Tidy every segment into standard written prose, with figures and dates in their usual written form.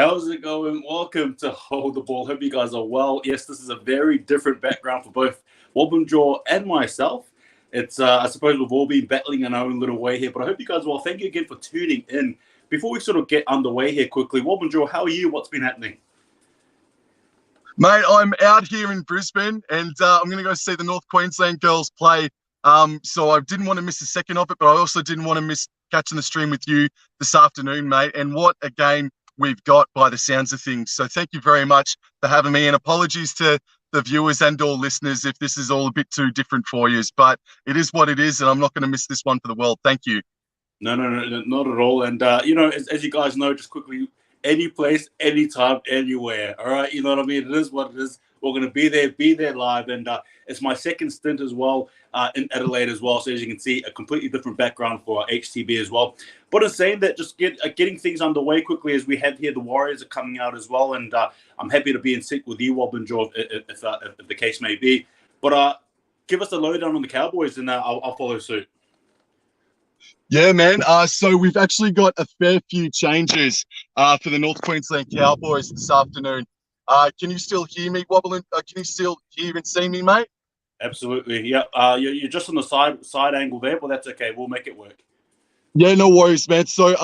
How's it going? Welcome to Hold the Ball. Hope you guys are well. Yes, this is a very different background for both Wobbinjaw and myself. It's, I suppose we've all been battling in our own little way here, but I hope you guys are well. Thank you again for tuning in. Before we sort of get underway here quickly, Wobbinjaw, how are you? What's been happening? Mate, I'm out here in Brisbane, and I'm going to go see the North Queensland girls play. So I didn't want to miss a second of it, but I also didn't want to miss catching the stream with you this afternoon, mate. And what a game we've got by the sounds of things. So thank you very much for having me, and apologies to the viewers and all listeners if this is all a bit too different for you, but it is what it is, and I'm not going to miss this one for the world. Thank you. No, not at all. And, as you guys know, just quickly, any place, anytime, anywhere. All right, you know what I mean? It is what it is. We're going to be there live. And it's my second stint as well in Adelaide as well. So as you can see, a completely different background for HTB as well. But in saying that, just getting things underway quickly as we have here, the Warriors are coming out as well. And I'm happy to be in sync with you, Wobbinjaw, if the case may be. But give us a lowdown on the Cowboys, and I'll follow suit. Yeah, man. So we've actually got a fair few changes for the North Queensland Cowboys this afternoon. Can you still hear me, Wobbling? Can you still hear and see me, mate? Absolutely. Yeah. You're just on the side angle there, but that's okay. We'll make it work. Yeah, no worries, man. So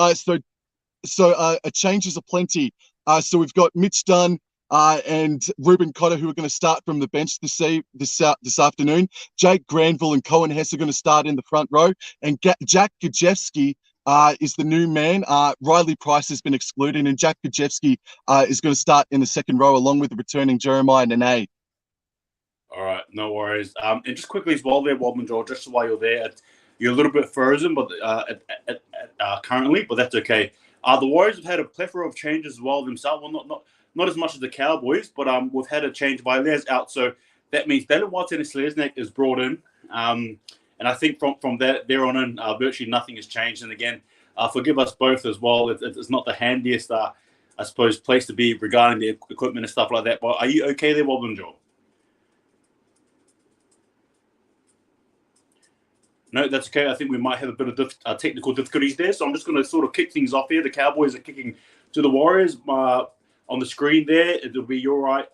changes are plenty. So we've got Mitch Dunn and Ruben Cotter, who are going to start from the bench this afternoon. Jake Granville and Cohen Hess are going to start in the front row, and Jack Gajewski is the new man. Riley Price has been excluded, and Jack Gajewski is going to start in the second row along with the returning Jeremiah Nene. All right, no worries. And just quickly as well there, Wobbinjaw, just while you're there, you're a little bit frozen, but currently, but that's okay. The Warriors have had a plethora of changes as well themselves. Well, not as much as the Cowboys, but we've had a change. Vailier's out, so that means Dallin Watson and Slesnik is brought in. And I think from there on in, virtually nothing has changed. And again, forgive us both as well. It's not the handiest, I suppose, place to be regarding the equipment and stuff like that. But are you okay there, Wobbinjaw? No, that's okay. I think we might have a bit of technical difficulties there. So I'm just going to sort of kick things off here. The Cowboys are kicking to the Warriors. On the screen there, it'll be your right.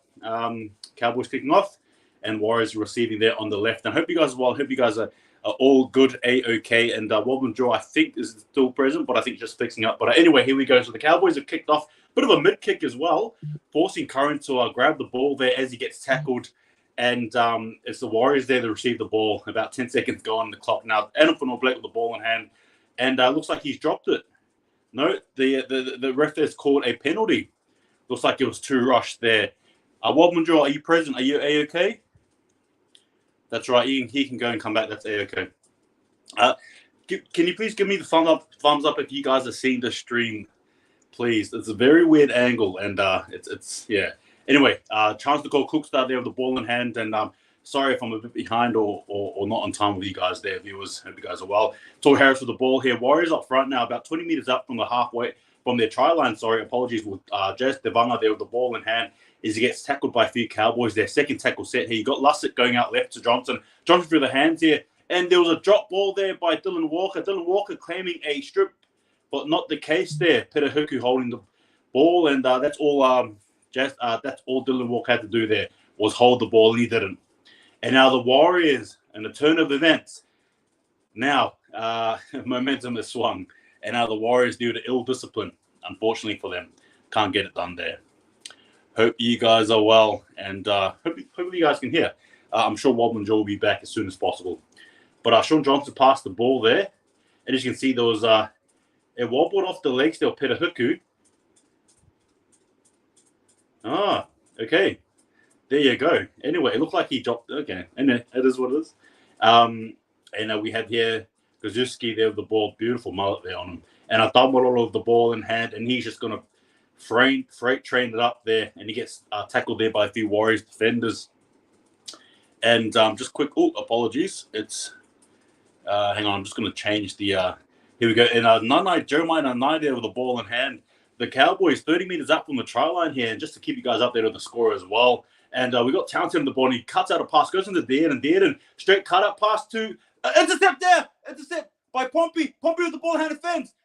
Cowboys kicking off, and Warriors receiving there on the left. And I hope you guys are well. I hope you guys are all good, A-OK. And Wobbinjaw, I think, is still present, but I think just fixing up. But anyway, here we go. So the Cowboys have kicked off. Bit of a mid-kick as well, forcing Curran to grab the ball there as he gets tackled. And it's the Warriors there to receive the ball. About 10 seconds gone on the clock now. Adam Black with the ball in hand. And looks like he's dropped it. No, the ref has called a penalty. Looks like it was too rushed there. Wobbinjaw, are you present? Are you A-OK? That's right. He can go and come back. That's A-OK. Can you please give me the thumbs up if you guys are seeing the stream, please? It's a very weird angle, and it's yeah. Anyway, chance to call Cookstar there with the ball in hand, and sorry if I'm a bit behind or not on time with you guys there, viewers. Hope you guys are well. Tor Harris with the ball here. Warriors up front now, about 20 meters up from their try line. Sorry, apologies with Jazz Devanga there with the ball in hand as he gets tackled by a few Cowboys. Their second tackle set here. You got Lussick going out left to Johnson. Johnson through the hands here, and there was a drop ball there by Dylan Walker. Dylan Walker claiming a strip, but not the case there. Peter Huku holding the ball, and that's all. That's all Dylan Walker had to do there was hold the ball, and he didn't. And now the Warriors, and the turn of events. Now, momentum has swung. And now the Warriors, due to ill discipline, unfortunately for them, can't get it done there. Hope you guys are well, and hopefully you guys can hear. I'm sure Wobbinjaw will be back as soon as possible. But Sean Johnson passed the ball there. And as you can see, there was it wobbled off the legs there of Peter Huku. Okay. There you go. Anyway, it looked like he dropped. Okay. And it is what it is. And we have here Gazuski there with the ball. Beautiful mullet there on him. And Adamarolo with the ball in hand. And he's just going to freight train it up there. And he gets tackled there by a few Warriors defenders. And just quick. Oh, apologies. It's. Hang on. I'm just going to change the. Here we go. And Jeremiah Nene there with the ball in hand. The Cowboys 30 meters up from the try line here, and just to keep you guys updated on the score as well. And we got Townsend on the ball, and he cuts out a pass, goes into Dearden, straight cut up pass to intercept by Pompey. Pompey with the ball in hand,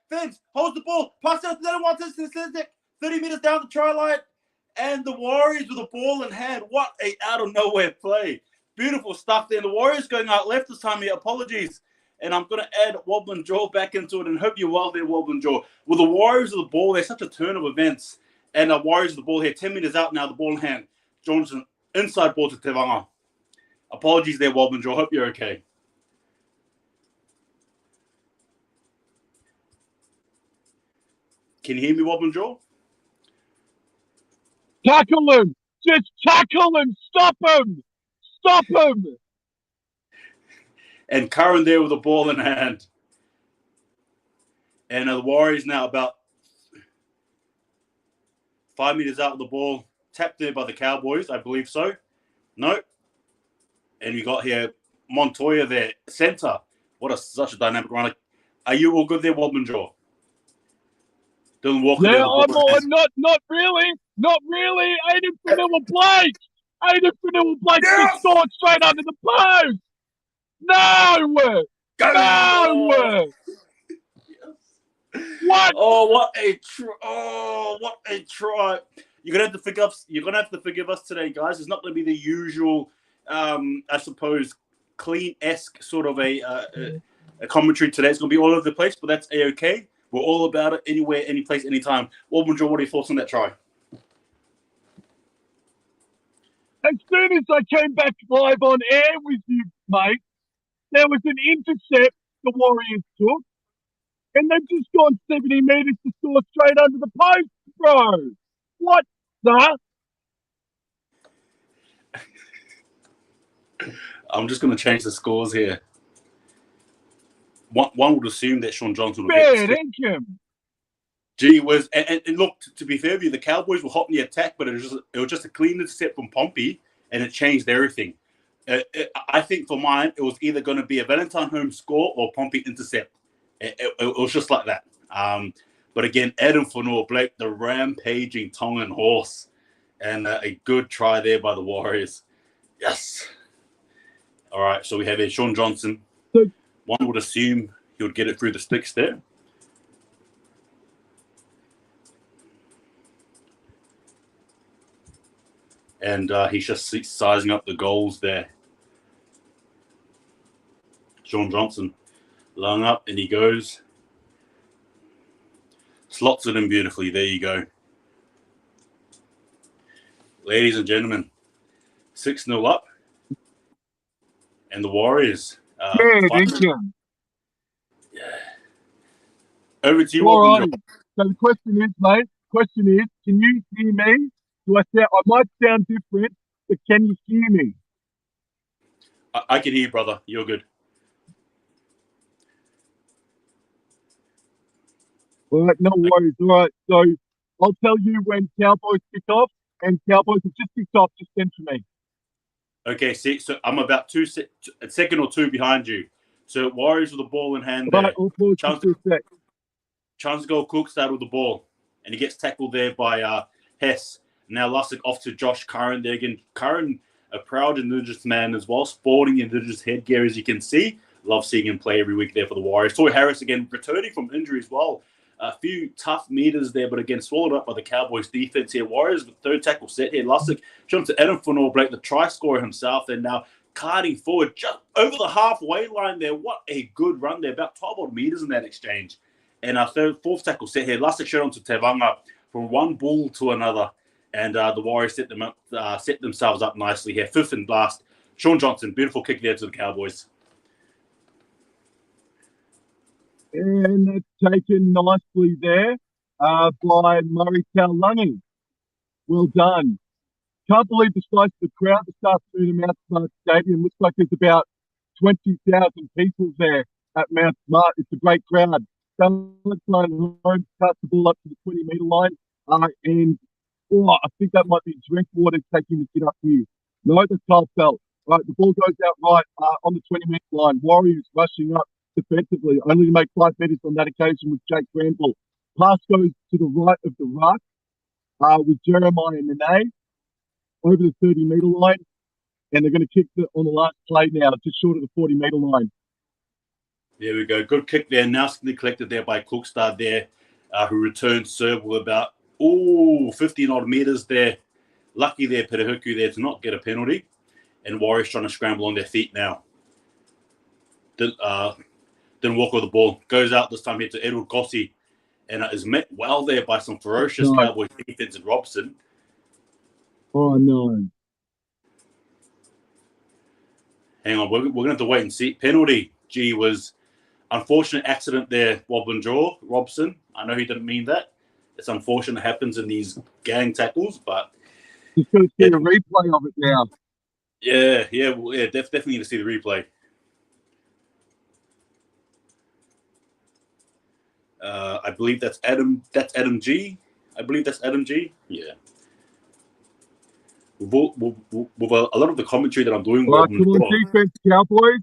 fence, holds the ball, pass out to Dylan Watson to Slesnik. 30 meters down the try line, and the Warriors with the ball in hand. What a out of nowhere play. Beautiful stuff there. The Warriors going out left this time here. Apologies. And I'm going to add Wobbling Jaw back into it and hope you're well there, Wobbling Jaw. With the Warriors with the ball, there's such a turn of events. And the Warriors with the ball here, 10 meters out now, the ball in hand. Johnson, inside ball to Tevanga. Apologies there, Wobbling Jaw. Hope you're okay. Can you hear me, Wobbling Jaw? Tackle him! Just tackle him! Stop him! Stop him! And Curran there with the ball in hand. And the Warriors now about 5 meters out of the ball. Tapped there by the Cowboys, I believe so. No. And you got here Montoya there, center. Such a dynamic runner. Are you all good there, Wobbling Jaw? Dylan Walker. Yeah, I'm not really. Not really. Aiden Vanilla Blake. Aiden Vanilla Blake just scored straight under the post. No! No! What? Oh, what a try! You're gonna have to forgive us today, guys. It's not gonna be the usual, I suppose, clean-esque sort of a commentary today. It's gonna be all over the place, but that's a-okay. We're all about it, anywhere, any place, anytime. Wobbling Jaw, what are your thoughts on that try? As soon as I came back live on air with you, mate, there was an intercept the Warriors took, and they've just gone 70 metres to score straight under the post, bro. What the? I'm just going to change the scores here. One would assume that Sean Johnson would Fair dinkum. Gee whiz. And look, to be fair with you, the Cowboys were hot in the attack, but it was just a clean intercept from Pompey, and it changed everything. I think for mine, it was either going to be a Valentine Holmes score or Pompey intercept. It was just like that. But again, Adam Fanua-Blake, the rampaging Tongan horse, and a good try there by the Warriors. Yes. All right, so we have here Sean Johnson. One would assume he would get it through the sticks there. And he's just sizing up the goals there. Sean Johnson long up, and he goes. Slots it in beautifully. There you go. Ladies and gentlemen, 6-0 up. And the Warriors. Yeah. Over to you. All right. So the question is, mate, can you hear me? I might sound different, but can you hear me? I can hear you, brother. You're good. All right, no worries. All right, so I'll tell you when Cowboys kick off, and Cowboys have just kicked off. Just send to me. Okay, see, so I'm about a second or two behind you. So Warriors with the ball in hand there. Right, I'll pause chance for a sec. to go Cook started with the ball, and he gets tackled there by Hess. Now Lussick off to Josh Curran there again. Curran, a proud Indigenous man as well, sporting Indigenous headgear as you can see. Love seeing him play every week there for the Warriors. Toy Harris again returning from injury as well. A few tough meters there, but again swallowed up by the Cowboys defense here. Warriors with third tackle set here. Lussick shown to Adam Fanua-Blake, the try scorer himself, and now carting forward just over the halfway line there. What a good run there, about 12 odd meters in that exchange. And our fourth tackle set here. Lussick showed on to Tevanga from one ball to another. And the Warriors set themselves up nicely here. Fifth and last. Sean Johnson, beautiful kick there to the Cowboys. And that's taken nicely there by Murray Taulani. Well done. Can't believe the size of the crowd this afternoon at Mount Smart Stadium. Looks like there's about 20,000 people there at Mount Smart. It's a great crowd. Valentine Holmes cuts the ball up to the 20-metre line. And I think that might be Drinkwater taking the kid up here. No, that's Carl Felt. Right, the ball goes out right on the 20-metre line. Warriors rushing up defensively, only to make 5 metres on that occasion with Jake Granville. Pass goes to the right of the ruck with Jeremiah Nene over the 30-metre line, and they're going to kick on the last play now, just short of the 40-metre line. There we go. Good kick there. Now collected there by Cookstad there, who returns serve with about Ooh, 15 odd meters there. Lucky there, Perehuku there to not get a penalty. And Warriors trying to scramble on their feet now. Didn't walk with the ball. Goes out this time here to Edward Gossi. And is met well there by some ferocious Cowboys defense in Robson. Oh, no. Hang on, we're going to have to wait and see. Penalty. Gee, was unfortunate accident there, wobbling jaw, Robson. I know he didn't mean that. It's unfortunate it happens in these gang tackles, but... Just got to see a replay of it now. Yeah, definitely need to see the replay. I believe that's Adam. That's Adam G. I believe that's Adam G. Yeah. With a lot of the commentary that I'm doing. Come on, defense, Cowboys.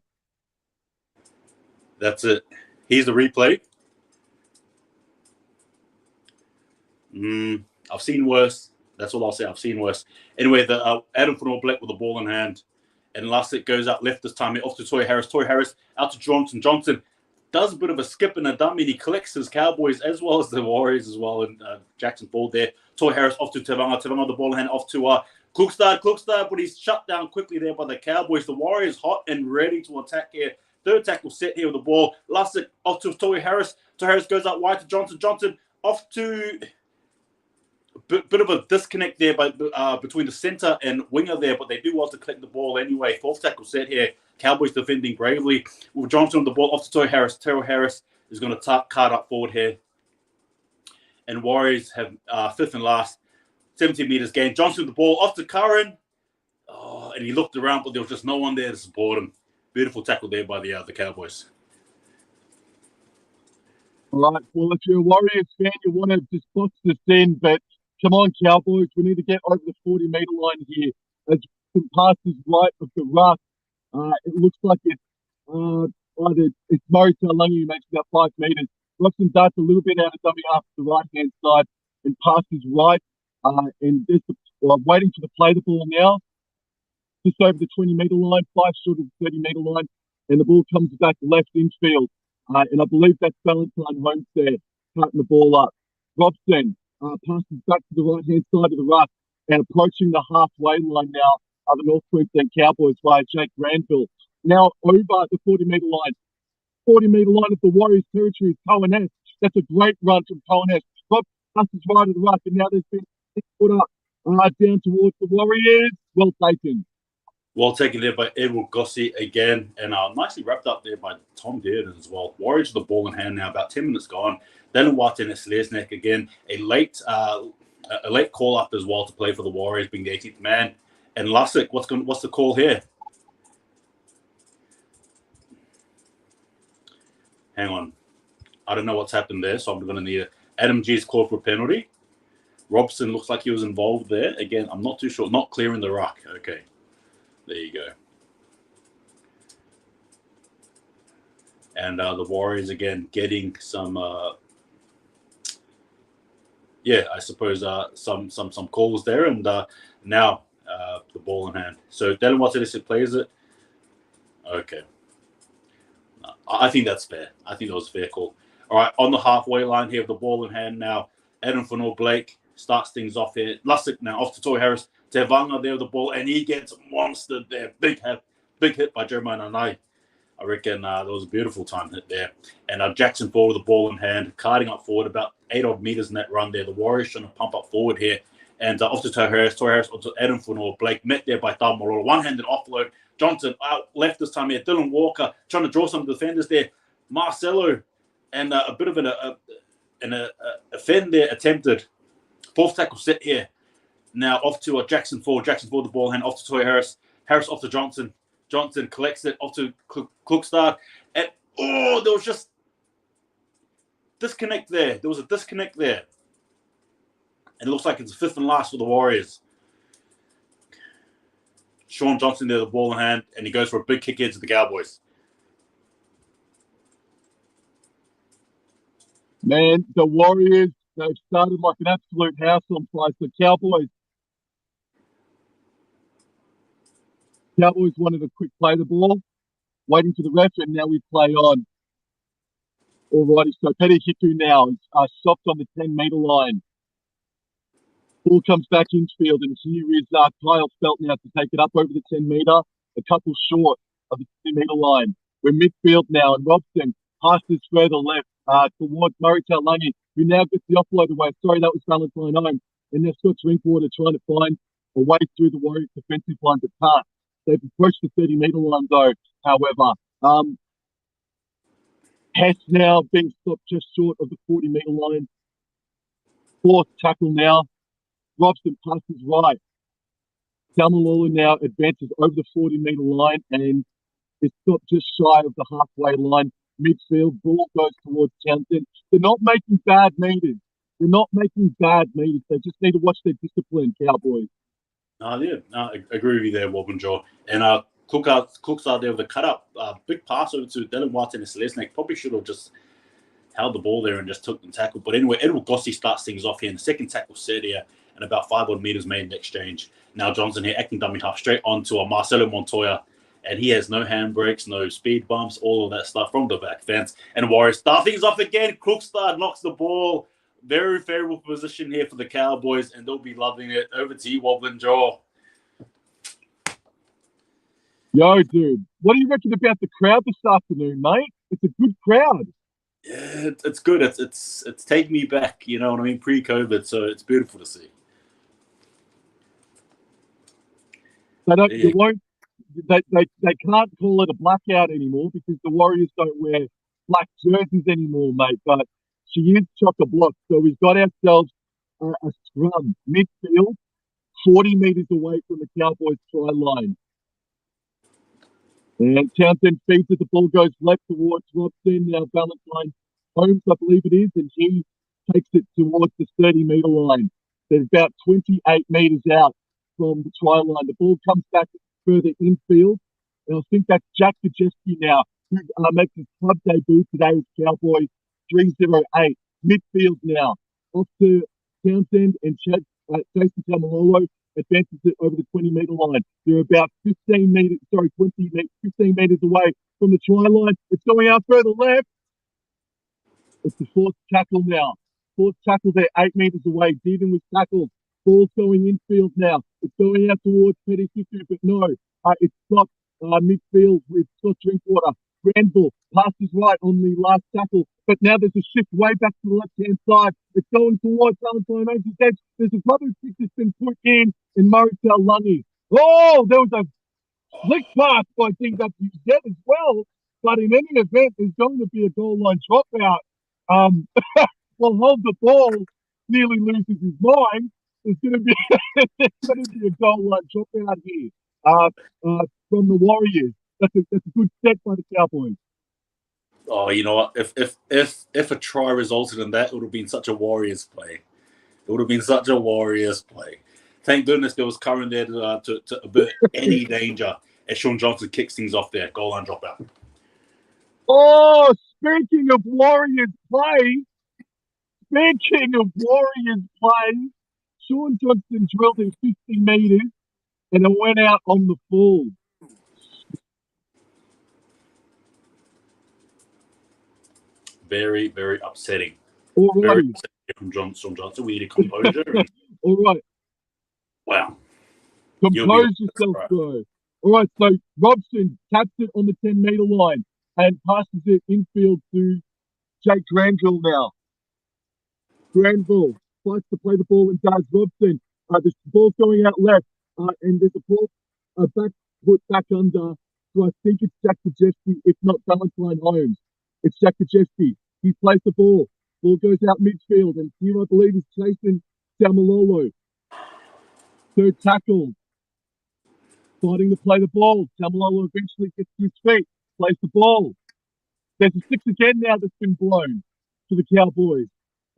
That's it. Here's the replay. I've seen worse. That's all I'll say. I've seen worse. Anyway, the Adam Fanor-Black with the ball in hand. And Lussick goes out left this time. Off to Toy Harris. Toy Harris out to Johnson. Johnson does a bit of a skip and a dummy. He collects his Cowboys as well as the Warriors as well. And Jackson Ford there. Toy Harris off to Tevanga. Tevanga the ball in hand off to Cookstad, but he's shut down quickly there by the Cowboys. The Warriors hot and ready to attack here. Third tackle set here with the ball. Lussick off to Toy Harris. Toy Harris goes out wide to Johnson. Johnson off to... Bit of a disconnect there between the center and winger there, but they do well to collect the ball anyway. Fourth tackle set here. Cowboys defending bravely. With Johnson on the ball off to Toy Harris. Terrell Harris is going to card up forward here. And Warriors have fifth and last. 17 meters gain. Johnson with the ball off to Curran. Oh, and he looked around, but there was just no one there to support him. Beautiful tackle there by the Cowboys. All right. Well, if you're a Warriors fan, you want to just box this in, but come on, Cowboys. We need to get over the 40-meter line here. As Robson passes right of the ruck, it looks like it's Murray Taulagi who makes about 5 meters. Robson darts a little bit out of dummy half to the right-hand side and passes right. And there's waiting for the play the ball now. Just over the 20-meter line, 5 short of the 30-meter line. And the ball comes back left infield. And I believe that's Valentine Holmes there, cutting the ball up. Robson passes back to the right-hand side of the ruck and approaching the halfway line now of the North Queensland Cowboys via Jake Granville. Now over the 40-meter line. 40-meter line of the Warriors territory is Cohen S. That's a great run from Cohen S. Rob passes right of the ruck, and now there's been 6 foot up down towards the Warriors. Well taken. Well taken there by Edward Gossi again, and nicely wrapped up there by Tom Dearden as well. Warriors with the ball in hand now, about 10 minutes gone. Then Watt in at neck again. A late call up as well to play for the Warriors, being the 18th man. And Lussick, what's the call here? Hang on, I don't know what's happened there, so I'm going to need it. Adam G's called for a penalty. Robson looks like he was involved there. Again, I'm not too sure. Not clearing the ruck. Okay. There you go. And the Warriors again getting some, I suppose some calls there. And now the ball in hand. So Dylan Watson plays it. Okay. I think that's fair. I think that was a fair call. All right, on the halfway line here with the ball in hand now. Adam Fanor-Blake starts things off here. Lussick now off to Toy Harris. Tevanga there with the ball, and he gets monstered there. Big hit by Jeremiah Nanai. I reckon that was a beautiful time hit there. And Jackson Ford with the ball in hand, carding up forward about 8 odd meters in that run there. The Warriors trying to pump up forward here. And off to Toy Harris off to Adam Fanor-Blake, met there by Thal Malora. One-handed offload. Johnson out left this time here. Dylan Walker trying to draw some defenders there. Marcelo and a bit of a fend there attempted. Fourth tackle set here. Now off to Jackson Ford. Jackson Ford the ball hand off to Toy Harris. Harris off to Johnson. Johnson collects it off to Cookstad. And there was just disconnect there. There was a disconnect there. And it looks like it's the 5th and last for the Warriors. Sean Johnson there, the ball in hand, and he goes for a big kick here to the Cowboys. Man, the Warriors, they've started like an absolute house on place. The Cowboys wanted to quick play the ball, waiting for the ref, and now we play on. Alrighty, so Peter Hiku now is stopped on the 10-meter line. Ball comes back infield, and here is Kyle Felt now to take it up over the 10-metre, a couple short of the 10-metre line. We're midfield now, and Robson passes further left towards Murray Taulagi, who now gets the offload away. Sorry, that was Valentine Home. And now Scott Drinkwater trying to find a way through the Warriors defensive line, but can't. They've approached the 30-metre line, though, however. Hess now being stopped just short of the 40-metre line. Fourth tackle now. Robson passes right. Tamalolo now advances over the 40-metre line and is stopped just shy of the halfway line. Midfield, ball goes towards Townsend. They're not making bad meters. They just need to watch their discipline, Cowboys. I agree with you there, Wobbin Jaw. And Cook's out there with a cut-up. Big pass over to Dylan White and Selesnik. Probably should have just held the ball there and just took the tackle. But anyway, Edward Gossi starts things off here. And the second tackle set here and about 5 odd meters made in the exchange. Now Johnson here acting dummy half straight onto a Marcelo Montoya. And he has no handbrakes, no speed bumps, all of that stuff from the back fence. And Warriors start things off again. Crookstad knocks the ball. Very favorable position here for the Cowboys, and they'll be loving it. Over to you, Wobbling Jaw. Yo, dude, what do you reckon about the crowd this afternoon, mate? It's a good crowd. Yeah, it's good. It's taking me back, you know what I mean, pre-COVID, so it's beautiful to see. They can't call it a blackout anymore because the Warriors don't wear black jerseys anymore, mate. But she is chock-a-block. So we've got ourselves a scrum midfield, 40 metres away from the Cowboys' try line. And Townsend feeds it. The ball goes left towards Robson. Now Valentine Holmes, I believe it is, and he takes it towards the 30-metre line. They're about 28 metres out from the try line. The ball comes back further infield. And I think that's Jack Kajeski now, who makes his club debut today with Cowboys 308. Midfield now. Off to Townsend and Jason Tamalolo advances it over the 20-metre line. They're about 15 metres away from the try line. It's going out further left. It's the fourth tackle now. Fourth tackle there, 8 metres away, dealing with tackles. Ball's going infield now. It's going out towards Petty 50, but no. It's stopped midfield with Scott Drinkwater. Granville passes right on the last tackle, but now there's a shift way back to the left-hand side. It's going towards Valentine Holmes' edge. There's a brother kick that's been put in Murray Taulagi. Oh, there was a slick pass by DWZ as well, but in any event, there's going to be a goal line dropout. Well, hold the ball, nearly loses his mind. There's going to be a goal line dropout here from the Warriors. That's a good set by the Cowboys. Oh, you know what? If a try resulted in that, it would have been such a Warriors play. Thank goodness there was current there to avert any danger as Sean Johnson kicks things off there. Goal line dropout. Oh, speaking of Warriors play, Sean Johnson drilled in 50 metres and it went out on the full. Very, very upsetting. All right. Very upsetting from Sean Johnson. We need a composure. All right. Wow. Compose yourself, bro. All right, so Robson taps it on the 10-metre line and passes it infield to Jake Granville now. Granville tries to play the ball and does. Robson, the ball's going out left, and there's a ball back under. So I think it's Jack Kajeski, if not Valentine Holmes. It's Jack Kajeski. He plays the ball. Ball goes out midfield, and here I believe is Jason Tamalolo. Third tackle. Fighting to play the ball. Tamalolo eventually gets to his feet. Plays the ball. There's a 6 again now that's been blown to the Cowboys.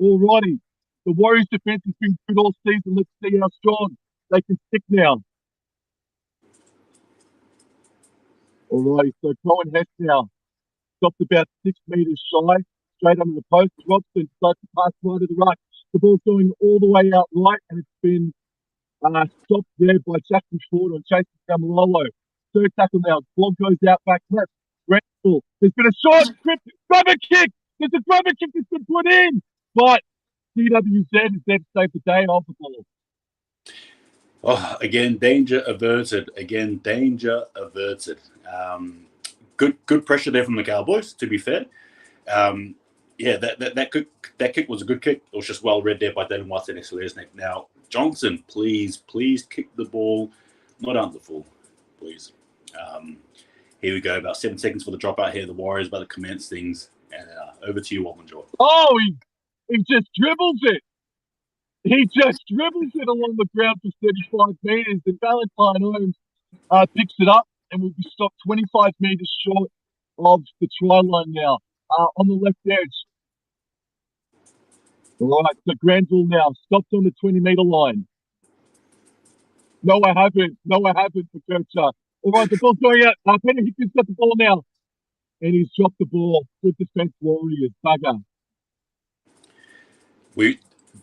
Alrighty. The Warriors defense has been good all season. Let's see how strong they can stick now. Alrighty, so Cohen Hess now stopped about 6 metres shy, straight under the post. Robson starts to pass right to the right. The ball's going all the way out right, and it's been stopped there by Jackson Ford on Jason Tamalolo. Third tackle now. The ball goes out back left. Granville. There's been a short grubber kick. There's a grubber kick that's been put in, but DWZ is there to save the day off the ball. Oh, again, danger averted. Again, danger averted. Good pressure there from the Cowboys, to be fair. Yeah, that kick was a good kick. It was just well read there by Dylan Watson and Selesnik. Now, Johnson, please kick the ball, not under full, please. Here we go. About 7 seconds for the dropout here. The Warriors about to commence things. And over to you, Walman-Jaw. Oh, he just dribbles it. He just dribbles it along the ground for 35 metres. And Valentine Holmes picks it up and will be stopped 25 metres short of the try line now on the left edge. All right, so Granville now stopped on the 20-metre line. No, I haven't for Kircher. All right, the ball's going out. Peter Hickman's got the ball now. And he's dropped the ball. Good defence, Warriors. Bugger.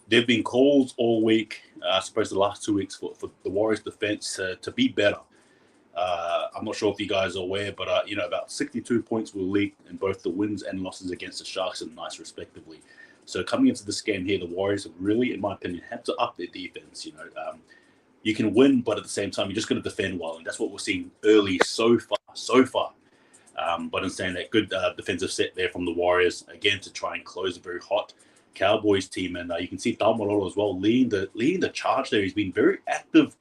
There've been calls all week, I suppose the last 2 weeks, for the Warriors defence to be better. I'm not sure if you guys are aware, but about 62 points were leaked in both the wins and losses against the Sharks and Knights, respectively. So coming into this game here, the Warriors have really, in my opinion, had to up their defense. You can win, but at the same time, you're just going to defend well, and that's what we're seeing early so far. But in saying that, good defensive set there from the Warriors again to try and close a very hot Cowboys team, and you can see Dalmarolo as well leading the charge there. He's been very active,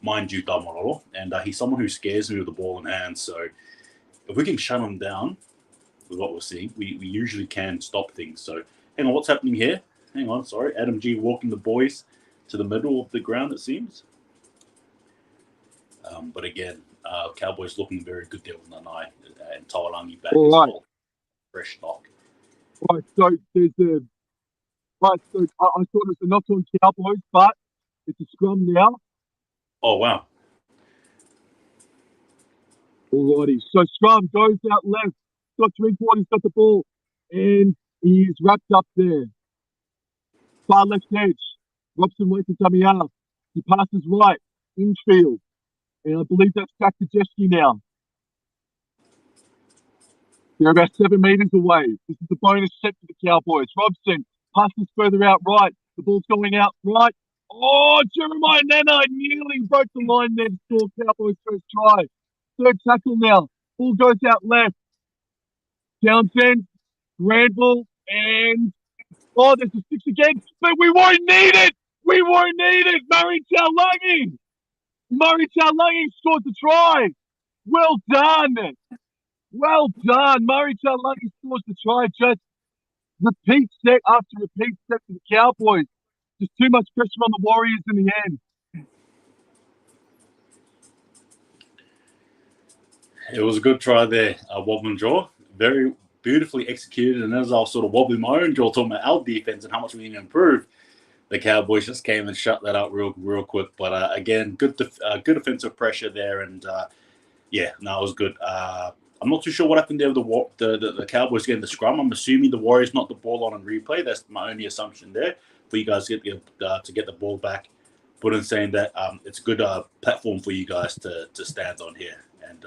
mind you, Dalmarolo, and he's someone who scares me with the ball in hand. So if we can shut him down with what we're seeing, we usually can stop things. So hang on, what's happening here? Hang on, sorry, Adam G walking the boys to the middle of the ground, it seems. But again, Cowboys looking very good there with Nanai and Tawalangi back as well. Fresh knock. Right, so there's I thought it was a knock on Cowboys, but it's a scrum now. Oh, wow. Alrighty, so scrum goes out left. Got Drinkwater's got the ball, and he's wrapped up there. Far left edge. Robson waits for dummy out. He passes right, infield. And I believe that's back to Jeske now. They're about 7 metres away. This is the bonus set for the Cowboys. Robson passes further out right. The ball's going out right. Oh, Jeremiah Nana nearly broke the line there to score Cowboys' first try. Third tackle now. Ball goes out left. Townsend, Granville, and there's a 6 again. But we won't need it. We won't need it. Murray Taulagi scores the try. Well done. Murray Taulagi scores the try. Just repeat set after repeat set for the Cowboys. Just too much pressure on the Warriors in the end. It was a good try there, wobbling jaw. Very beautifully executed. And as I was sort of wobbling my own jaw, talking about our defense and how much we need to improve, the Cowboys just came and shut that out real quick. But again, good offensive pressure there. And it was good. I'm not too sure what happened there with the Cowboys getting the scrum. I'm assuming the Warriors knocked the ball on replay. That's my only assumption there for you guys to get the ball back. But in saying that, it's a good platform for you guys to stand on here. And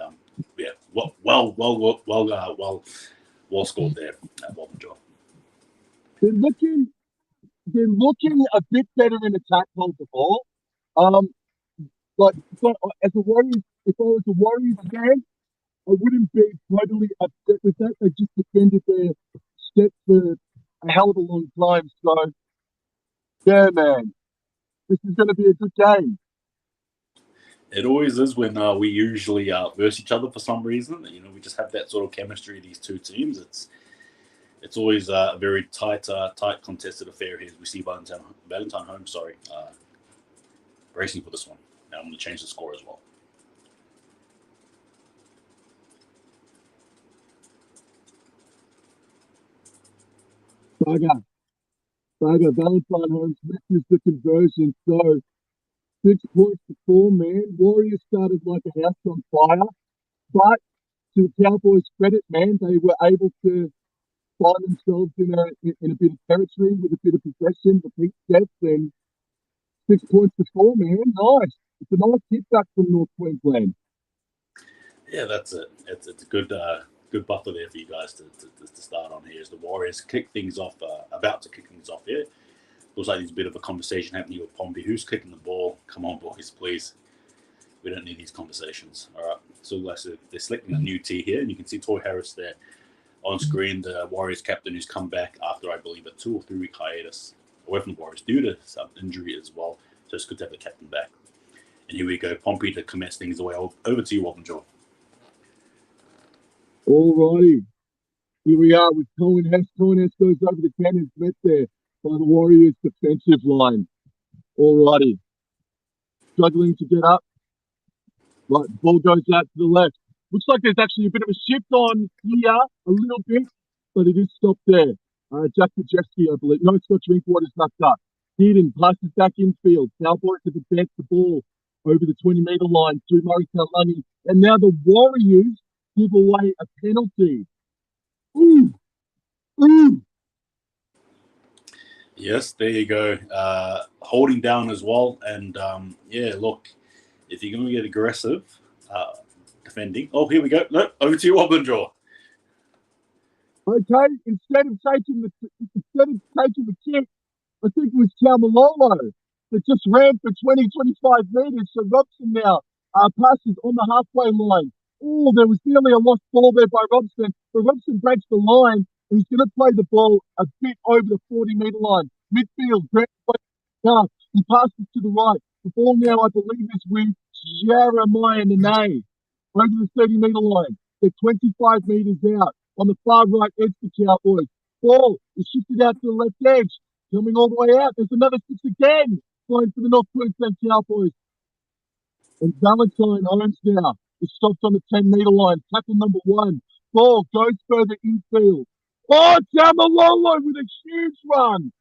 well scored there at Wobblejaw. They're looking a bit better in attack hold the ball. But as a Warriors, if I was a Warriors fan, I wouldn't be totally upset with that. They just defended their step for a hell of a long time. So, yeah, man, this is going to be a good game. It always is when we usually verse each other for some reason. We just have that sort of chemistry, these two teams. It's always a very tight contested affair here. We see Valentine Holmes, racing for this one. Now I'm going to change the score as well. Saga, Valentine Holmes misses the conversion. So 6 points to 4, man. Warriors started like a house on fire. But to the Cowboys' credit, man, they were able to find themselves in a bit of territory with a bit of possession, repeat sets, and 6 points to 4, man. Nice. It's a nice hit back from North Queensland. Yeah, that's it. It's a good buffer there for you guys to start on here as the Warriors about to kick things off here. Looks like there's a bit of a conversation happening with Pompey. Who's kicking the ball? Come on, boys, please. We don't need these conversations. All right. So they're selecting a new T here, and you can see Toy Harris there on screen, the Warriors captain who's come back after, I believe, a 2 or 3 week hiatus away from the Warriors due to some injury as well. So it's good to have the captain back. And here we go, Pompey to commence things away. Over to you, Wobbenjaw. All righty. Here we are with Cohen Hess. Cohen Hess goes over the cannons met there by the Warriors defensive line. All righty. Struggling to get up. Right, ball goes out to the left. Looks like there's actually a bit of a shift on here, a little bit, but it is stopped there. Jack Majeski, I believe. No, Scott Drinkwater's knocked up. Dearden passes back infield. Cowboys have advanced the ball over the 20-metre line through Murray Kalani. And now the Warriors give away a penalty. Ooh! Ooh! Yes, there you go. Holding down as well. And, yeah, look, if you're going to get aggressive defending. Oh, here we go. No, over to you, Wobbenjaw. Okay, instead of taking the kick, I think it was Taumalolo that just ran for 20, 25 metres. So Robson now passes on the halfway line. Oh, there was nearly a lost ball there by Robson. But Robson breaks the line, and he's going to play the ball a bit over the 40-metre line. Midfield, he passes to the right. The ball now, I believe, is with Jeremiah Nene over the 30-metre line. They're 25 metres out on the far right edge of the Cowboys. Ball is shifted out to the left edge. Coming all the way out. There's another 6 again. Flying for the North Queensland Cowboys. And Valentine owns now. It stops on the 10-metre line. Tackle number 1. Ball goes further infield. Oh, Tamalolo with a huge run.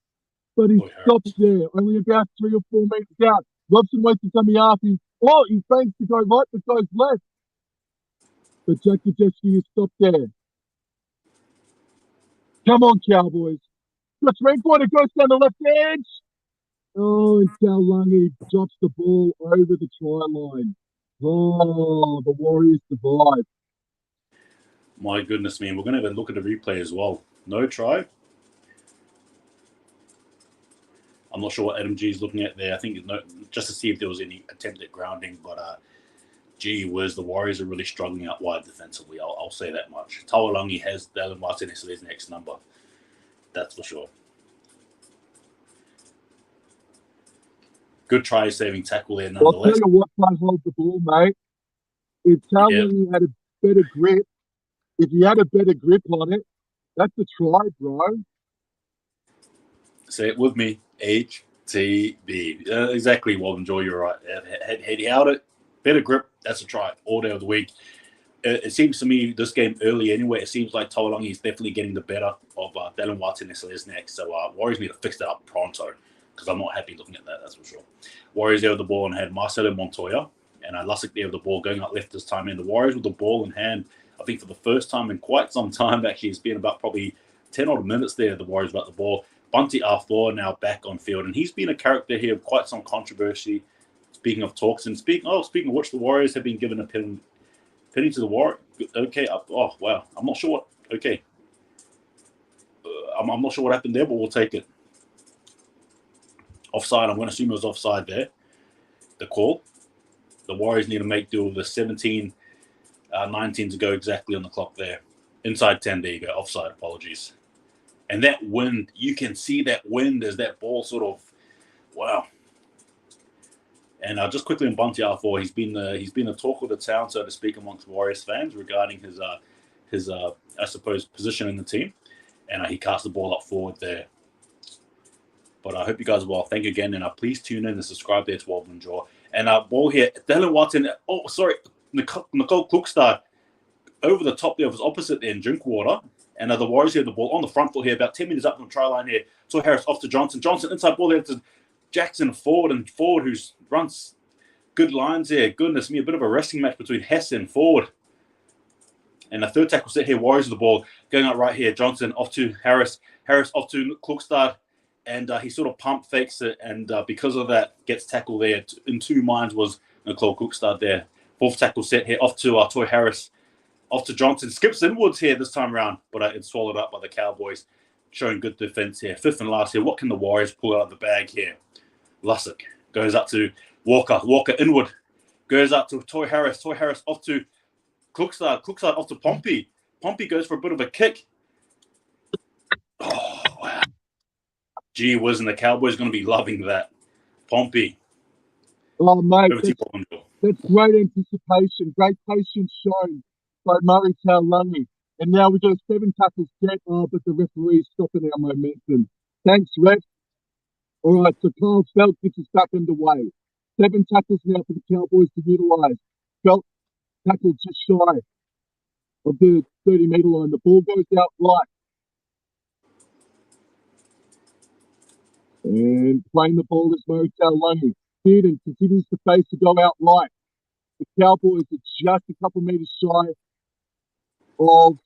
But he stops there. Only about 3 or 4 metres out. Robson waits to come off. He feigns to go right, but goes left. But Jack Kajeski is stopped there. Come on, Cowboys. That's Drinkwater goes down the left edge. Oh, and Taulagi drops the ball over the try line. Oh, the Warriors survive. My goodness, man. We're going to have a look at the replay as well. No try. I'm not sure what Adam G is looking at there. I think just to see if there was any attempt at grounding. But, gee whiz, the Warriors are really struggling out wide defensively. I'll say that much. Taulagi has Dallin Martinez as his next number. That's for sure. Good try-saving tackle there, nonetheless. I'll tell you what can't hold the ball, mate. If Taulagi had a better grip, if he had a better grip on it, that's a try, bro. Say it with me. HTB. Exactly, Wobbenjaw, you're right. Had he held it, better grip, that's a try all day of the week. It seems to me this game early anyway, it seems like Taulagi is definitely getting the better of Dallin Martinez next. So Warriors need to fix that up pronto because I'm not happy looking at that, that's for sure. Warriors there with the ball and had Marcelo Montoya and Lussick there with the ball going up left this time. And the Warriors with the ball in hand, I think for the first time in quite some time, actually, it's been about probably 10 odd minutes there, the Warriors about the ball. Bunty Arthur now back on field, and he's been a character here of quite some controversy. Speaking of talks, and speaking of which, the Warriors have been given a penalty to the Warriors. Okay, oh wow, I'm not sure what. Okay, I'm not sure what happened there, but we'll take it. Offside. I'm going to assume it was offside there. The call. The Warriors need to make do with the 19 to go exactly on the clock there. Inside 10. There you go. Offside. Apologies. And that wind, you can see that wind as that ball sort of, wow. And just quickly on Bunty Arthur, he's been the talk of the town, so to speak, amongst Warriors fans regarding his I suppose position in the team, and he cast the ball up forward there. But I hope you guys are well. Thank you again, and please tune in and subscribe there to Wobbenjaw. And ball here, Dallin Watson. Oh, sorry, Nicole Cookstad over the top there of his opposite there in Drinkwater. And the Warriors here, the ball on the front foot here, about 10 minutes up on the try line here. So Harris off to Johnson. Johnson inside ball there to Jackson forward, who runs good lines there. Goodness me, a bit of a wrestling match between Hess and Ford. And the third tackle set here, Warriors with the ball going out right here. Johnson off to Harris. Harris off to Klukstad. And he sort of pump fakes it. And because of that, gets tackled there. In 2 minds was Nicole Klukstad there. Fourth tackle set here off to Toy Harris. Off to Johnson. Skips inwards here this time around, but it's swallowed up by the Cowboys. showing good defense here. Fifth and last here. What can the Warriors pull out of the bag here? Lussick goes up to Walker. Walker inward. Goes up to Toy Harris. Toy Harris off to Cookstad. Cookstad off to Pompey. Pompey goes for a bit of a kick. Oh, wow. Gee whiz, and the Cowboys going to be loving that. Pompey. Oh, mate, Over to you, Paul. that's great anticipation, great patience shown by Murray Taulani. And now we got 7 tackles set, but the referee's stopping our momentum. Thanks, ref. All right, so Carl Felt gets us back underway. 7 tackles now for the Cowboys to utilise. Felt tackled just shy of the 30-metre line. The ball goes out right. And playing the ball is Murray Taulani. Dearden continues to face to go out right. The Cowboys are just a couple metres shy of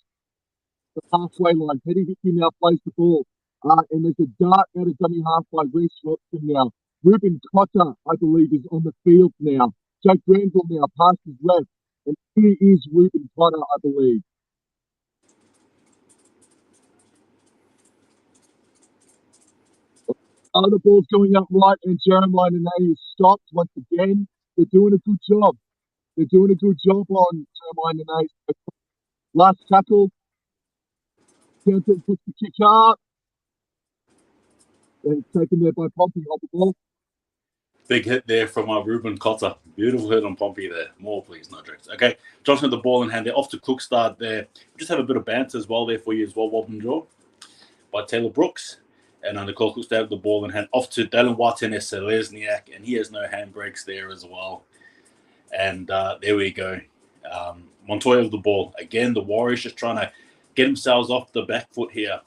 the halfway line. Petty Hickey now plays the ball. And there's a dart out of dummy half by Reece Robson now. Ruben Cotter, I believe, is on the field now. Jake Granville now past his left. And here is Ruben Cotter, I believe. The ball's going up right, and Jeremiah Nene is stopped once again. They're doing a good job. They're doing a good job on Jeremiah Nene. Last tackle. Townsend puts the kick up. And it's taken there by Pompey on the ball. Big hit there from Ruben Cotter. Beautiful hit on Pompey there. More, please, no jokes. Okay, Johnson had the ball in hand. They're off to Cookstad there. We just have a bit of banter as well there for you as well, Wobbin Jaw, by Taylor Brooks. And Nicole Cookstad had the ball in hand. Off to Dallin Watene Selesniak, and he has no handbrakes there as well. And there we go. Montoya with the ball. Again, the Warriors just trying to get themselves off the back foot here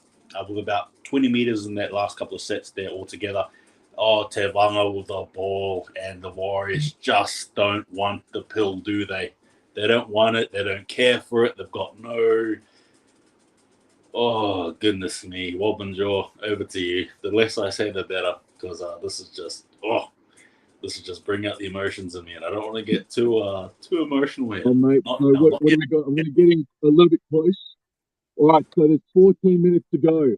with about 20 meters in that last couple of sets there altogether. Oh, Tevanga with the ball, and the Warriors just don't want the pill, do they? They don't want it. They don't care for it. They've got no... Oh, goodness me. Wobbin Jaw, over to you. The less I say, the better, because this is just bring out the emotions in me, and I don't want to get too emotional here. Oh, mate, what do we got? I'm going to get in a little bit close. All right, so there's 14 minutes to go.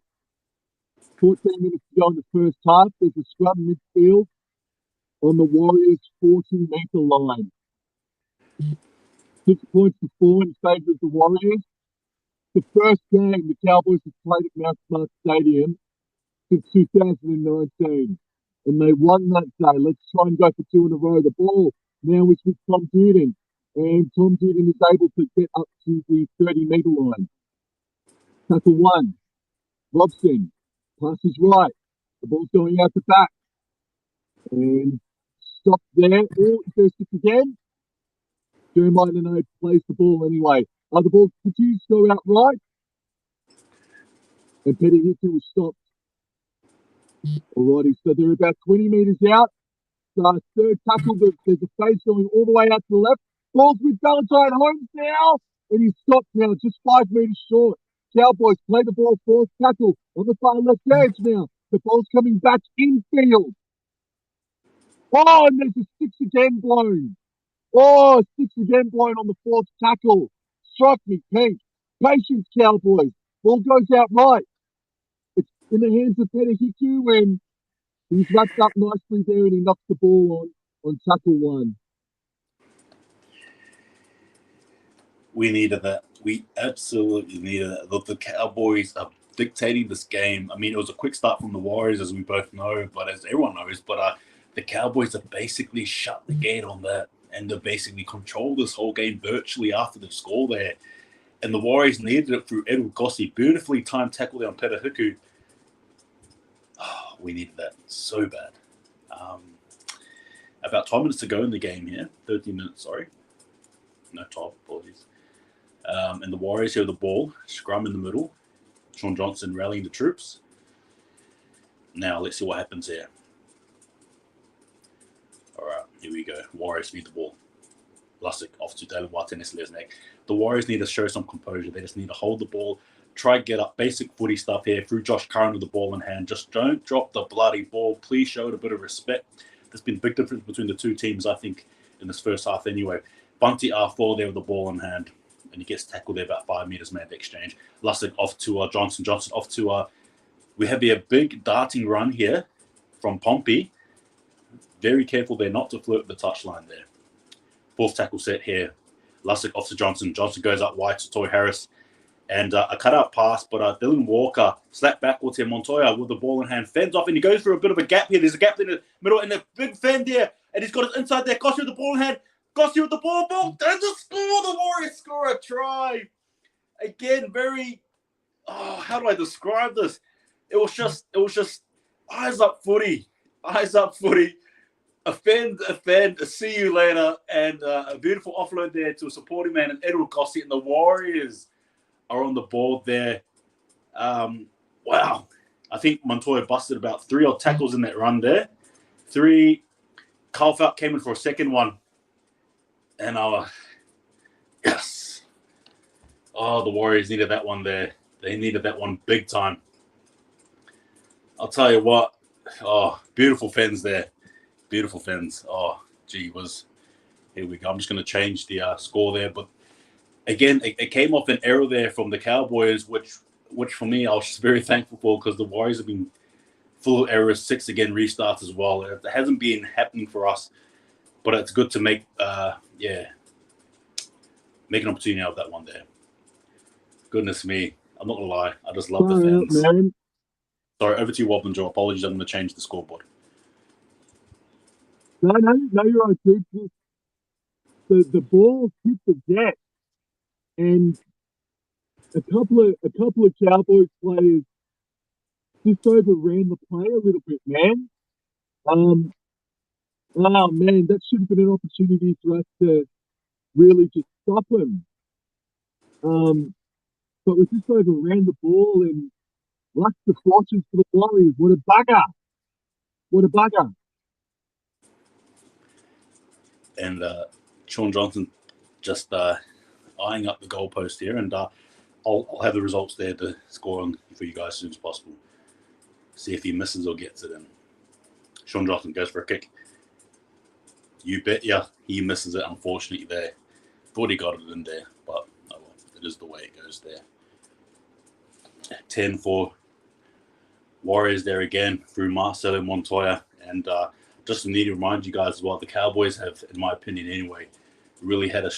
14 minutes to go in the first half. There's a scrum midfield on the Warriors' 40-metre line. 6 points to 4 in favour of the Warriors. The first game the Cowboys have played at Mount Smart Stadium since 2019. And they won that day. Let's try and go for 2 in a row. The ball now is with Tom Dearden. And Tom Dearden is able to get up to the 30-metre line. Tackle 1. Robson. Passes right. The ball's going out the back. And stopped there. Oh, it goes to again. Jeremiah Nene plays the ball anyway. The ball continues to go out right. And Petty Hickey was stopped. Alrighty, so they're about 20 metres out. Third tackle, there's a face going all the way out to the left. Ball's with Valentine Holmes now. And he's stopped now, just 5 metres short. Cowboys play the ball, fourth tackle on the far left edge now. The ball's coming back infield. Oh, and there's a 6 again blown. Oh, 6 again blown on the fourth tackle. Strike me pink. Patience, Cowboys. Ball goes out right. It's in the hands of Petty Hickey when he's wrapped up nicely there and he knocks the ball on tackle 1. We needed that. We absolutely needed that. Look, the Cowboys are dictating this game. I mean, it was a quick start from the Warriors, as we both know, but as everyone knows. But the Cowboys have basically shut the gate on that, and they basically controlled this whole game virtually after the score there. And the Warriors needed it through Edward Gossi. Beautifully timed tackle there on Peter Hiku. Oh, we needed that so bad. About 12 minutes to go in the game here. 13 minutes, sorry. No, 12, apologies. And the Warriors here with the ball. Scrum in the middle. Sean Johnson rallying the troops. Now, let's see what happens here. All right, here we go. Warriors feed the ball. Lussick off to Dallin Watene. The Warriors need to show some composure. They just need to hold the ball, try to get up basic footy stuff here through Josh Curran with the ball in hand. Just don't drop the bloody ball. Please show it a bit of respect. There's been a big difference between the two teams, I think, in this first half anyway. Bunty R4 there with the ball in hand. And he gets tackled there about 5 meters, man, the exchange. Lussick off to Johnson. Johnson off to We have a big darting run here from Pompey. Very careful there not to flirt the touchline there. Fourth tackle set here. Lussick off to Johnson. Johnson goes up wide to Toy Harris. And a cut-out pass, but Dylan Walker slapped backwards here. Montoya with the ball in hand. Fends off, and he goes through a bit of a gap here. There's a gap in the middle, and a big fend there. And he's got it inside there. Gossi with the ball in hand. Gossi with the ball. And the score. The Warriors score a try. Again, very... Oh, how do I describe this? It was just eyes up footy. Eyes up footy. A fend, see you later. And a beautiful offload there to a supporting man, and Edward Gossi, and the Warriors are on the board there. Wow. I think Montoya busted about 3 odd tackles in that run there. 3. Carl Falk came in for a second one. And yes. Oh, the Warriors needed that one there. They needed that one big time. I'll tell you what. Oh, beautiful fens there. Beautiful fens. Oh, gee whiz. Here we go. I'm just going to change the score there, but again, it came off an error there from the Cowboys, which for me, I was just very thankful for, because the Warriors have been full of errors, 6 again restarts as well. It hasn't been happening for us, but it's good to make an opportunity out of that one there. Goodness me. I'm not going to lie. I just love the fans. Man. Sorry, over to you, Wob and Joe. Apologies, I'm going to change the scoreboard. No, you're okay. The ball hit the net. And a couple of Cowboys players just overran the play a little bit, man. Oh man, that should have been an opportunity for us to really just stop them. But we just overran the ball, and luck the fortunes for the Warriors. What a bugger! What a bugger! And Sean Johnson just eyeing up the goalpost here, and I'll have the results there to score on for you guys as soon as possible. See if he misses or gets it in. Sean Johnson goes for a kick. You bet ya he misses it, unfortunately, there. Thought he got it in there, but oh well, it is the way it goes there. 10 for Warriors there again through Marcelo Montoya. And just need to remind you guys as well, the Cowboys have, in my opinion anyway, really had a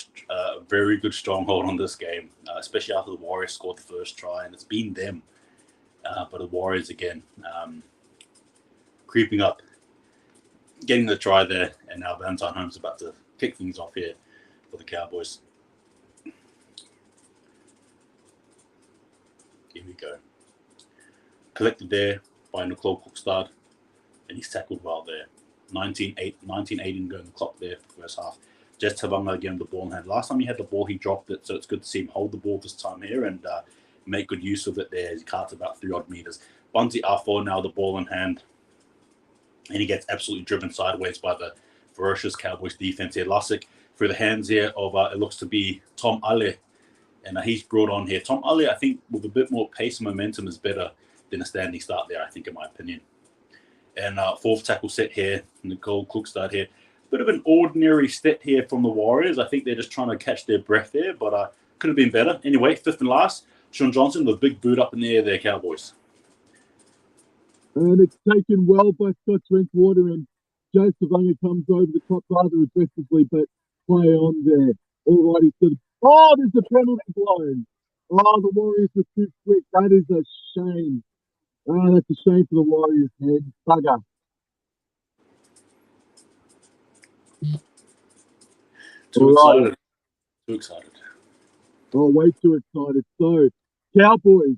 very good stronghold on this game, especially after the Warriors scored the first try, and it's been them. But the Warriors again creeping up, getting the try there, and now Valentine Holmes about to kick things off here for the Cowboys. Here we go. Collected there by Nicole Cookstad, and he's tackled well there. 19-18 going the clock there for the first half. Jess Tavanga again with the ball in hand. Last time he had the ball, he dropped it, so it's good to see him hold the ball this time here and make good use of it there as he carts about 3 odd meters. Bunty R4 now the ball in hand, and he gets absolutely driven sideways by the ferocious Cowboys defense here. Lussick through the hands here of it looks to be Tom Ale, and he's brought on here. Tom Ale, I think, with a bit more pace and momentum is better than a standing start there, I think, in my opinion. And fourth tackle set here, Nicole Cookstad here. Bit of an ordinary step here from the Warriors. I think they're just trying to catch their breath there, but could have been better. Anyway, fifth and last, Sean Johnson with a big boot up in the air there, Cowboys. And it's taken well by Scott Drinkwater, and Joe Savanga comes over the top rather aggressively, but play on there. All righty. Oh, there's a penalty blown. Oh, the Warriors were too quick. That is a shame. Oh, that's a shame for the Warriors, man. Bugger. Too excited. Too excited. Oh, way too excited. So, Cowboys,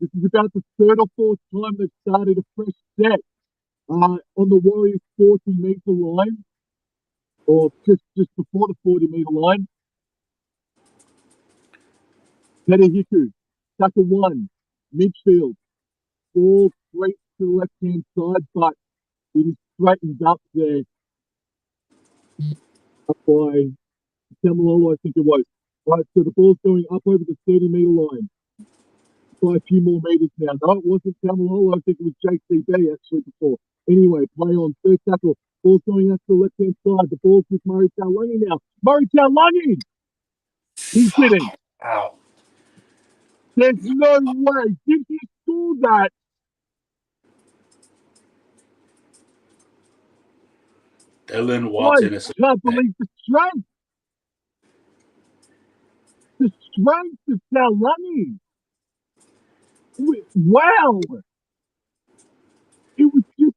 this is about the 3rd or 4th time they've started a fresh set on the Warriors' 40-meter line, or just before the 40-meter line. Peter Hiku, tackle 1, midfield. Ball straight to the left-hand side, but it is straightened up there. Up by Tamalolo, I think it was. Right, so the ball's going up over the 30-meter line by a few more meters now. No, it wasn't Tamalolo. I think it was JCB actually before. Anyway, play on, 3rd tackle. Ball's going out to the left-hand side. The ball's with Murray Taulagi now. Murray Taulagi! He's hitting. Ow. There's no way. Did he score that? Dylan I Watson is can't believe the strength. The strength of Taulani. Wow. It was just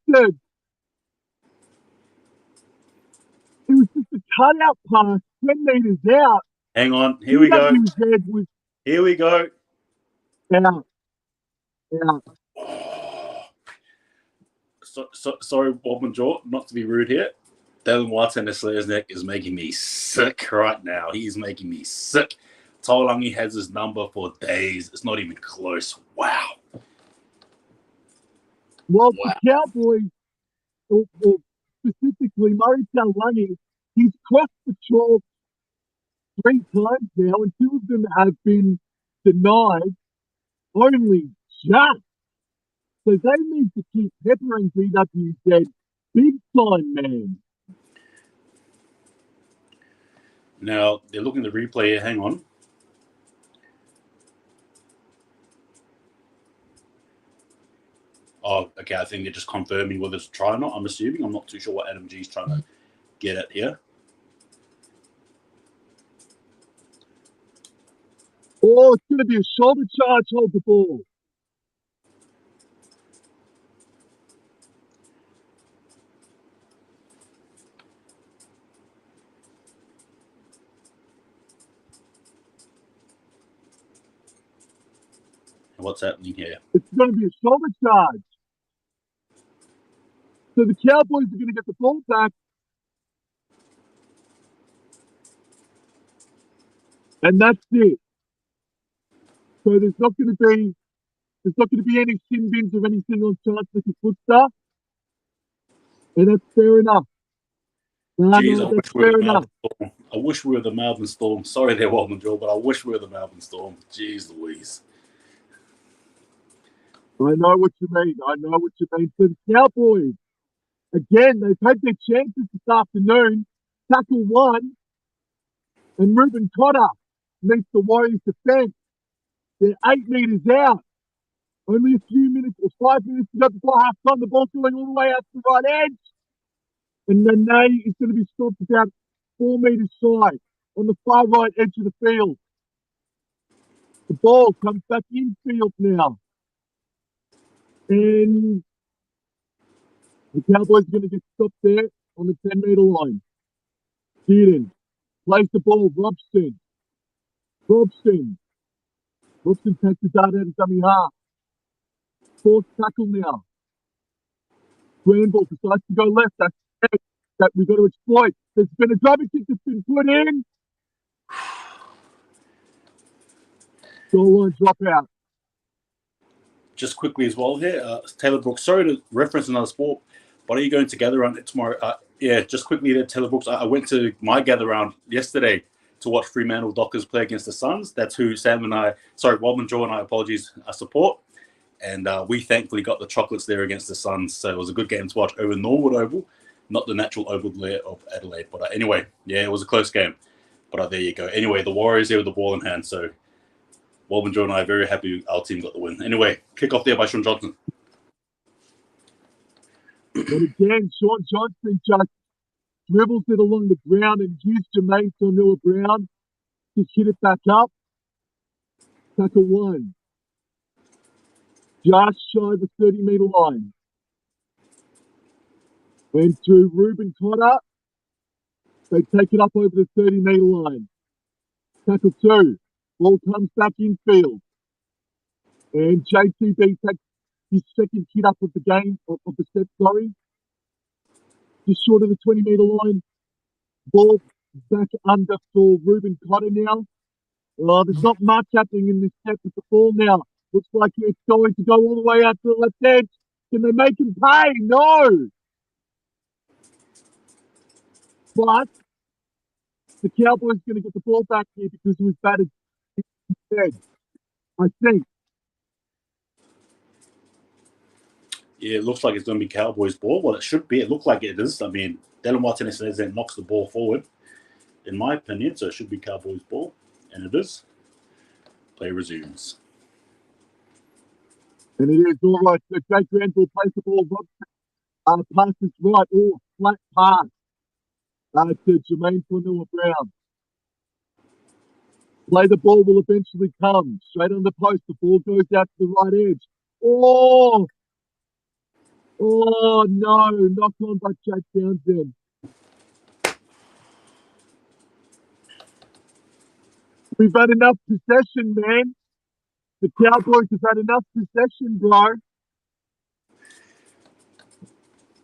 a cutout pass 10 metres out. Hang on. Here we go. PWZ was Here we go. out. Sorry, Bob and Joe, not to be rude here. Dylan Watson Slayer's neck is making me sick right now. He's making me sick. Taulani has his number for days. It's not even close. Wow. Well, the Cowboys, or specifically Murray Taulani, he's crossed the chalk 3 times now, and 2 of them have been denied only just. So they need to keep peppering PWZ big time, man. Now, they're looking at the replay here. Hang on. Oh, okay. I think they're just confirming whether it's a try or not. I'm assuming. I'm not too sure what Adam G is trying to get at here. Oh, it's going to be a shoulder charge, hold the ball. What's happening here? It's going to be a shoulder charge. So the Cowboys are going to get the ball back. And that's it. So there's not going to be any sin bins or anything on chance like a foot stuff. And that's fair enough. Jeez, That's fair enough. I wish we were the Melbourne Storm. Sorry there, Walden Joe, but I wish we were the Melbourne Storm. Jeez Louise. I know what you mean. So the Cowboys, again, they've had their chances this afternoon. Tackle 1, and Ruben Cotter meets the Warriors defence. They're 8 metres out. Only a few minutes or 5 minutes to go before half time. The ball's going all the way out to the right edge. And Nene is going to be stopped about 4 metres shy on the far right edge of the field. The ball comes back infield now. And the Cowboys are going to get stopped there on the 10-metre line. Dearden plays the ball. Robson takes the dart out of dummy half. Fourth tackle now. Granville decides to go left. That's it. That we've got to exploit. There's been a driving kick that's been put in. Goal line drop out. Just quickly as well here, Taylor Brooks. Sorry to reference another sport, but are you going to gather round tomorrow? Yeah, just quickly there, Taylor Brooks. I went to my gather round yesterday to watch Fremantle Dockers play against the Suns. That's who Rob and Joe and I, apologies, support. And we thankfully got the chocolates there against the Suns. So it was a good game to watch over Norwood Oval, not the natural oval layer of Adelaide. But anyway, yeah, it was a close game. But there you go. Anyway, the Warriors here with the ball in hand. So Bob and Joe and I are very happy our team got the win. Anyway, kick off there by Sean Johnson. But again, Sean Johnson just dribbles it along the ground and used Jermaine Tornua-Brown to hit it back up. Tackle 1. Just shy of the 30-metre line. Went through Ruben Cotter. They take it up over the 30-metre line. Tackle 2. Ball comes back infield. And JTB takes his second hit up of the game, of the set, sorry. Just short of the 20-metre line. Ball back under for Ruben Cotter now. There's not much happening in this set with the ball now. Looks like it's going to go all the way out to the left edge. Can they make him pay? No! But the Cowboys are going to get the ball back here because it was batted instead, I think. Yeah, it looks like it's going to be Cowboys ball. Well, it should be. It looks like it is. I mean, Dylan Martinez knocks the ball forward, in my opinion. So it should be Cowboys ball. And it is. Play resumes. And it is all right. So Jake Granville plays the ball. Passes right. Oh, flat pass. To Jermaine Funua-Brown. Play the ball will eventually come. Straight on the post. The ball goes out to the right edge. Oh! Oh, no. Knocked on by Jack Townsend. We've had enough possession, man. The Cowboys have had enough possession, bro.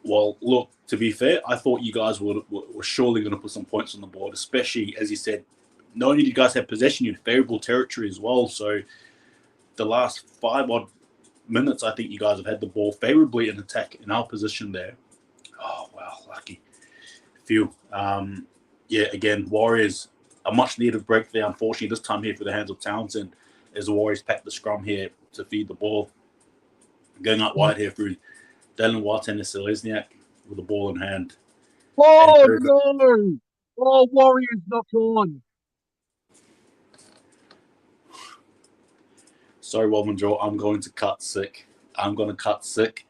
Well, look, to be fair, I thought you guys were surely going to put some points on the board, especially, as you said, not only did you guys have possession, you had favorable territory as well. So the last 5 odd minutes, I think you guys have had the ball favorably in attack in our position there. Oh, wow, lucky. Phew. Yeah, again, Warriors, a much needed break there, unfortunately, this time here for the hands of Townsend, as the Warriors pack the scrum here to feed the ball. Going out wide here through Dylan Watson and Selesniak with the ball in hand. Oh, no! Oh, Warriors knock on. Sorry, Wobman Joe, I'm going to cut sick. I'm going to cut sick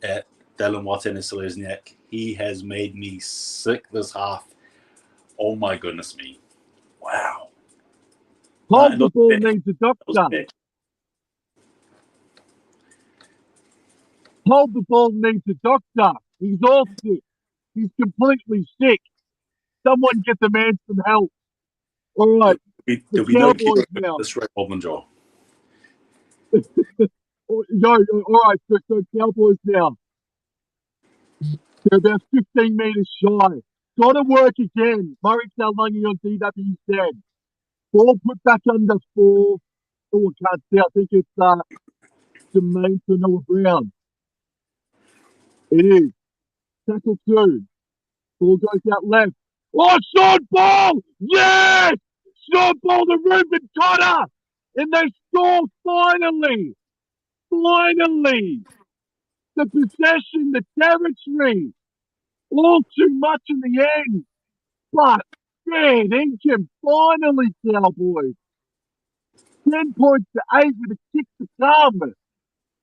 at Dylan Watson and Selesniak. He has made me sick this half. Oh, my goodness me. Wow. Hold the ball needs a doctor. Hold the ball needs a doctor. He's all sick. He's completely sick. Someone get the man some help. All right. There'll be no Cowboys now. This right, Wobman Joe. No, all right. So Cowboys now. They're about 15 metres shy. Got to work again. Murray Taulagi on DWZ. Ball put back under 4. Oh, I can't see. I think it's Jermaine Funua-Brown. It is. Tackle 2. Ball goes out left. Oh, short ball! Yes! Short ball to Ruben Cotter! And they score finally! Finally! The possession, the territory. All too much in the end. But, man, Ingham, finally, Cowboys. 10 points to 8 with a kick to come.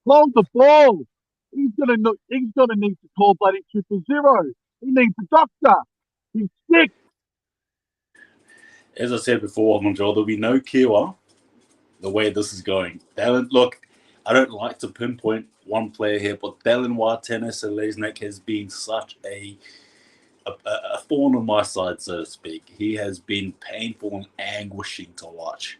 Hold the ball. He's gonna need to call bloody 000. He needs a doctor. He's sick. As I said before, Monjour, there'll be no Kiwa the way this is going. Look, I don't like to pinpoint one player here, but Dallin Watene-Selesniak has been such a thorn on my side, so to speak. He has been painful and anguishing to watch.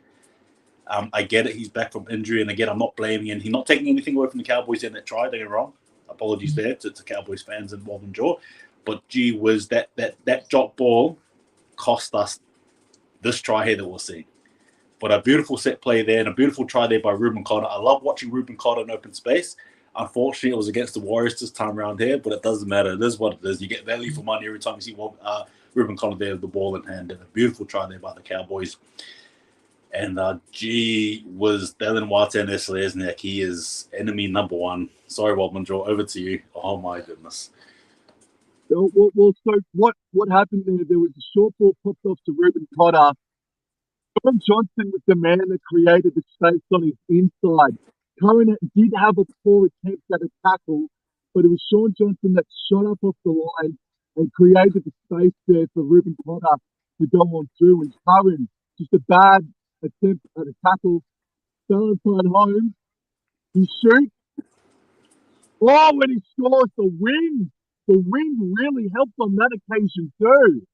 I get it. He's back from injury. And again, I'm not blaming him. He's not taking anything away from the Cowboys in that try. Don't get me wrong. Apologies there to Cowboys fans and Wobman Jaw. But gee whiz, that drop ball cost us this try here that we're seeing. But a beautiful set play there and a beautiful try there by Ruben Cotter. I love watching Ruben Cotter in open space. Unfortunately, it was against the Warriors this time around here, but it doesn't matter. It is what it is. You get value for money every time you see Ruben Cotter there with the ball in hand. And a beautiful try there by the Cowboys. And gee was Dallin Watene-Selesniak. He is enemy number 1. Sorry, Wobman Jaw. Over to you. Oh, my goodness. Well, so what happened there? There was a short ball popped off to Ruben Cotter. John Johnson was the man that created the space on his inside. Curran did have a poor attempt at a tackle, but it was Sean Johnson that shot up off the line and created the space there for Ruben Cotter to go on through. And Curran, just a bad attempt at a tackle. Valentine home. He shoots. Oh, when he scores, the wind really helped on that occasion too.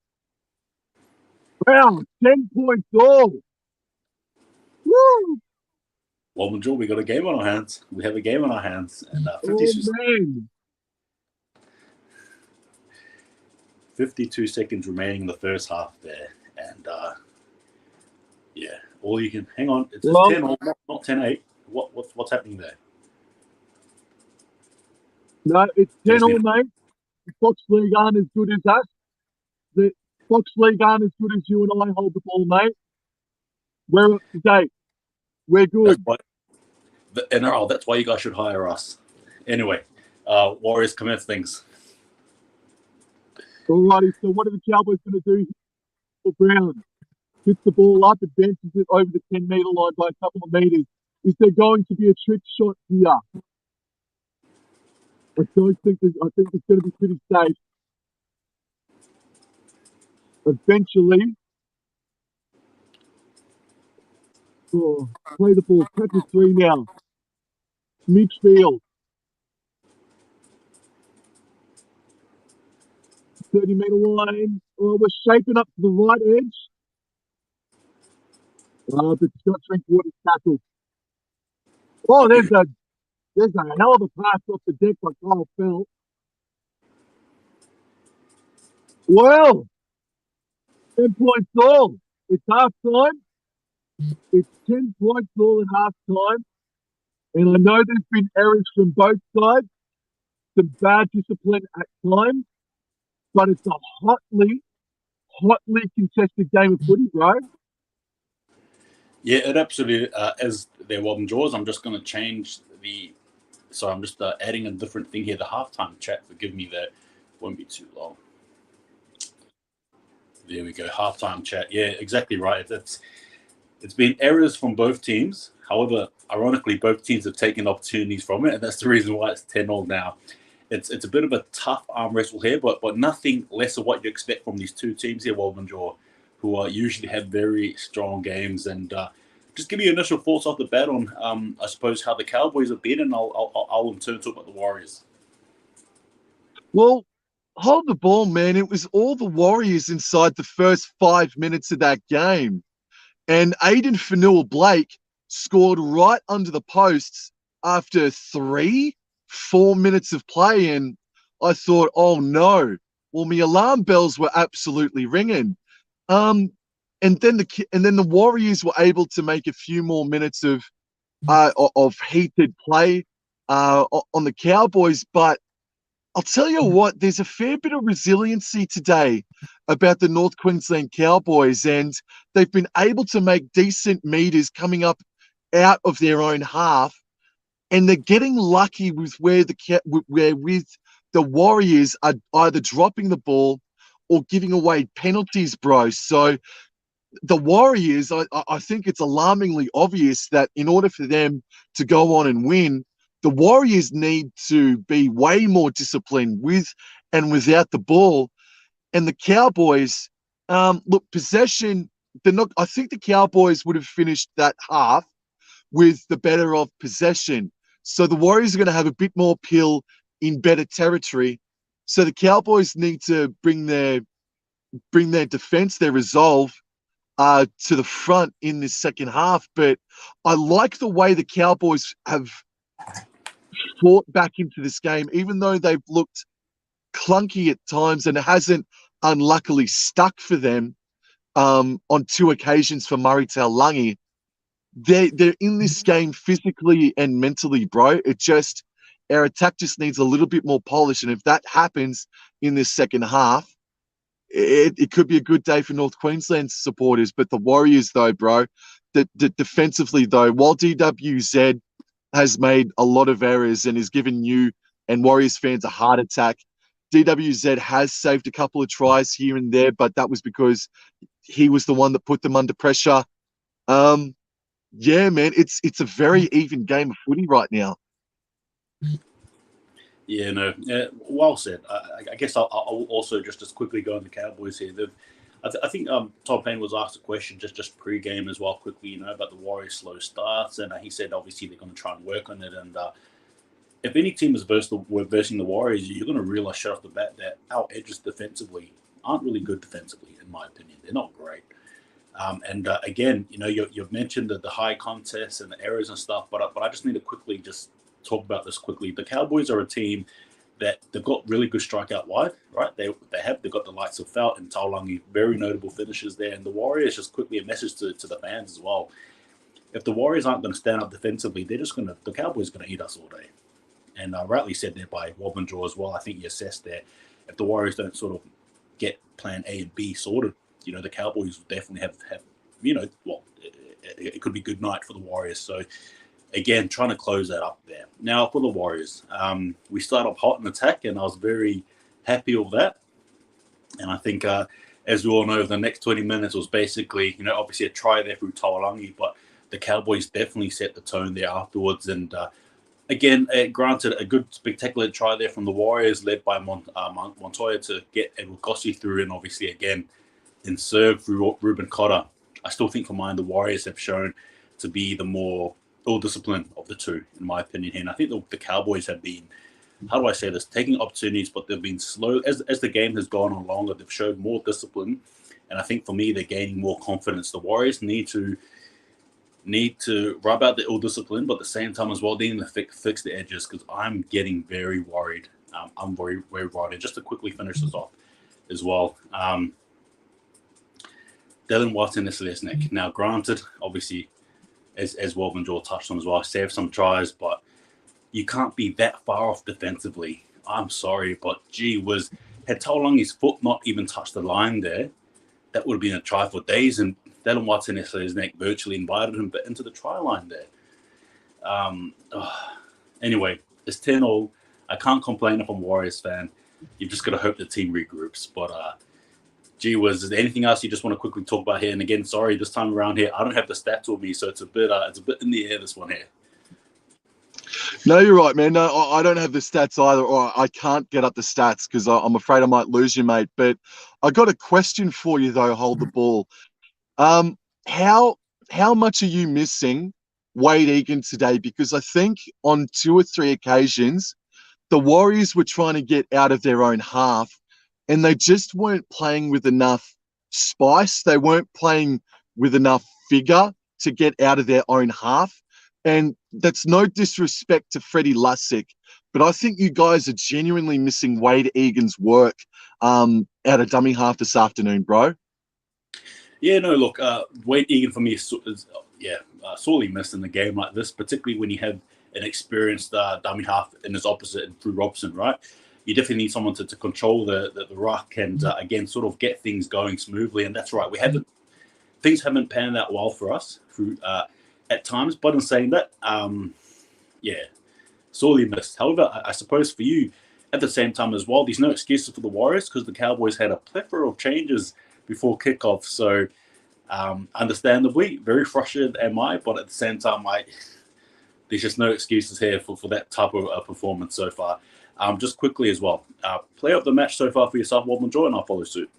Wow, 10 points all. Woo! Well, Joe, we got a game on our hands. We have a game on our hands. And 52 seconds remaining in the first half there. And yeah, all you can hang on. It's 10 all, not 10-8. What's happening there? No, it's 10 all, mate. The Fox League aren't as good as us. The Fox League aren't as good as you and I hold the ball, mate. We're up to date. We're good. The NRL, that's why you guys should hire us. Anyway, Warriors commence things. Alrighty, so what are the Cowboys going to do for Brown? Hits the ball up, advances it over the 10-metre line by a couple of metres. Is there going to be a trick shot here? I think it's going to be pretty safe. eventually play the ball. Catches 3 now. Midfield. 30-meter line. Oh, we're shaping up to the right edge. But Scott Drinkwater's tackle. Oh, there's a hell of a pass off the deck by Kyle Felt. Well, 10 points all. It's half time. It's 10 points all at half time. And I know there's been errors from both sides, some bad discipline at times, but it's a hotly contested game of footy, bro. Yeah, it absolutely is their Walden Jaws. I'm just going to change so I'm just adding a different thing here. The halftime chat, forgive me, that won't be too long. There we go, halftime chat. Yeah, exactly right. It's been errors from both teams. However, ironically, both teams have taken opportunities from it, and that's the reason why it's 10-0 now. It's a bit of a tough arm wrestle here, but nothing less of what you expect from these two teams here, Walden Jaw, who usually have very strong games. And just give me your initial thoughts off the bat on, I suppose, how the Cowboys have been, and I'll in turn talk about the Warriors. Well, hold the ball, man. It was all the Warriors inside the first 5 minutes of that game. And Aiden Fanua-Blake scored right under the posts after 3-4 minutes of play. And I thought, oh no. Well, my alarm bells were absolutely ringing. And then the Warriors were able to make a few more minutes of heated play on the Cowboys. But I'll tell you what, there's a fair bit of resiliency today about the North Queensland Cowboys, and they've been able to make decent meters coming up out of their own half, and they're getting lucky with where the Warriors are either dropping the ball or giving away penalties, bro. So the Warriors, I think it's alarmingly obvious that in order for them to go on and win, the Warriors need to be way more disciplined with and without the ball. And the Cowboys, look, possession, I think the Cowboys would have finished that half with the better of possession. So the Warriors are going to have a bit more pill in better territory. So the Cowboys need to bring their defense, their resolve, to the front in this second half. But I like the way the Cowboys have fought back into this game, even though they've looked clunky at times and it hasn't unluckily stuck for them on 2 occasions for Murray Taulagi. They're in this game physically and mentally, bro. Our attack just needs a little bit more polish, and if that happens in this second half, it could be a good day for North Queensland supporters. But the Warriors, though, bro, the defensively, though, while DWZ has made a lot of errors and has given you and Warriors fans a heart attack, DWZ has saved a couple of tries here and there, but that was because he was the one that put them under pressure. Yeah, man, it's a very even game of footy right now. Yeah, no, well said. I guess I'll also just quickly go on the Cowboys here. I think Tom Payne was asked a question just pre-game as well, quickly, about the Warriors' slow starts, and he said obviously they're going to try and work on it. And if any team is versing the Warriors, you're going to realize straight off the bat that our edges defensively aren't really good defensively, in my opinion. They're not great. Again, you've mentioned the high contests and the errors and stuff, but I just need to quickly just talk about this quickly. The Cowboys are a team that they've got really good strikeout wide, right? They've got the likes of Felt and Taulagi, very notable finishes there. And the Warriors, just quickly a message to the fans as well. If the Warriors aren't going to stand up defensively, the Cowboys are going to eat us all day. And rightly said there by Walden Jaw as well. I think you assessed there. If the Warriors don't sort of get plan A and B sorted, the Cowboys will definitely have it could be good night for the Warriors. So again, trying to close that up there. Now for the Warriors, we start off hot in attack, and I was very happy with that. And I think, as we all know, the next 20 minutes was basically, obviously a try there through Taulagi, but the Cowboys definitely set the tone there afterwards. And again, granted, a good spectacular try there from the Warriors, led by Montoya to get Edward Gossi through, and obviously again, and serve through Ruben Cotter. I still think for mine, the Warriors have shown to be the more ill-disciplined of the two, in my opinion here. And I think the Cowboys have been, how do I say this, taking opportunities, but they've been slow. As the game has gone on longer, they've showed more discipline. And I think for me, they're gaining more confidence. The Warriors need to rub out the ill-discipline, but at the same time as well, they need to fix the edges, because I'm getting very worried. I'm very, very worried. And just to quickly finish this off as well, Dylan Watson is Lesnick. Now, granted, obviously, as Walton Jaw touched on as well, saved some tries, but you can't be that far off defensively. I'm sorry, but gee whiz, had Taulungi's foot not even touched the line there, that would have been a try for days, and Dylan Watson is Lesnick virtually invited him into the try line there. Anyway, it's 10-all. I can't complain if I'm a Warriors fan. You've just got to hope the team regroups, but gee whiz, is there anything else you just want to quickly talk about here? And again, sorry, this time around here, I don't have the stats with me, so it's a bit in the air, this one here. No, you're right, man. No, I don't have the stats either, or I can't get up the stats because I'm afraid I might lose you, mate. But I got a question for you, though. Hold the ball. How much are you missing Wade Egan today? Because I think on 2 or 3 occasions, the Warriors were trying to get out of their own half, and they just weren't playing with enough spice. They weren't playing with enough figure to get out of their own half. And that's no disrespect to Freddie Lussick, but I think you guys are genuinely missing Wade Egan's work out of dummy half this afternoon, bro. Yeah, no, look, Wade Egan for me is sorely missed in a game like this, particularly when you have an experienced dummy half in his opposite in Drew Robson, right? You definitely need someone to control the ruck and, again, sort of get things going smoothly. And that's right. Things haven't panned out well for us through at times. But in saying that, sorely missed. However, I suppose for you, at the same time as well, there's no excuses for the Warriors because the Cowboys had a plethora of changes before kickoff. So, understandably, very frustrated am I. But at the same time, there's just no excuses here for that type of performance so far. Just quickly as well, play of the match so far for yourself, Walton Joy, and I'll follow suit.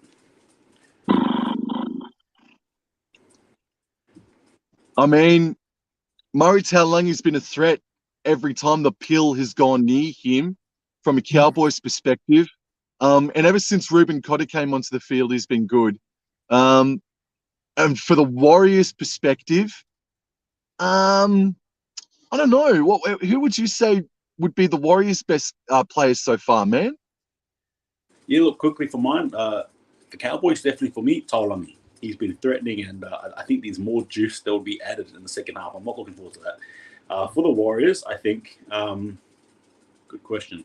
I mean, Murray Taulungi's been a threat every time the pill has gone near him from a Cowboys perspective. And ever since Ruben Cotter came onto the field, he's been good. And for the Warriors perspective, I don't know. Who would you say would be the Warriors' best players so far, man? Yeah, look, quickly for mine, the Cowboys definitely for me, Taulungi. He's been threatening, and I think there's more juice that will be added in the second half. I'm not looking forward to that. For the Warriors, I think, good question.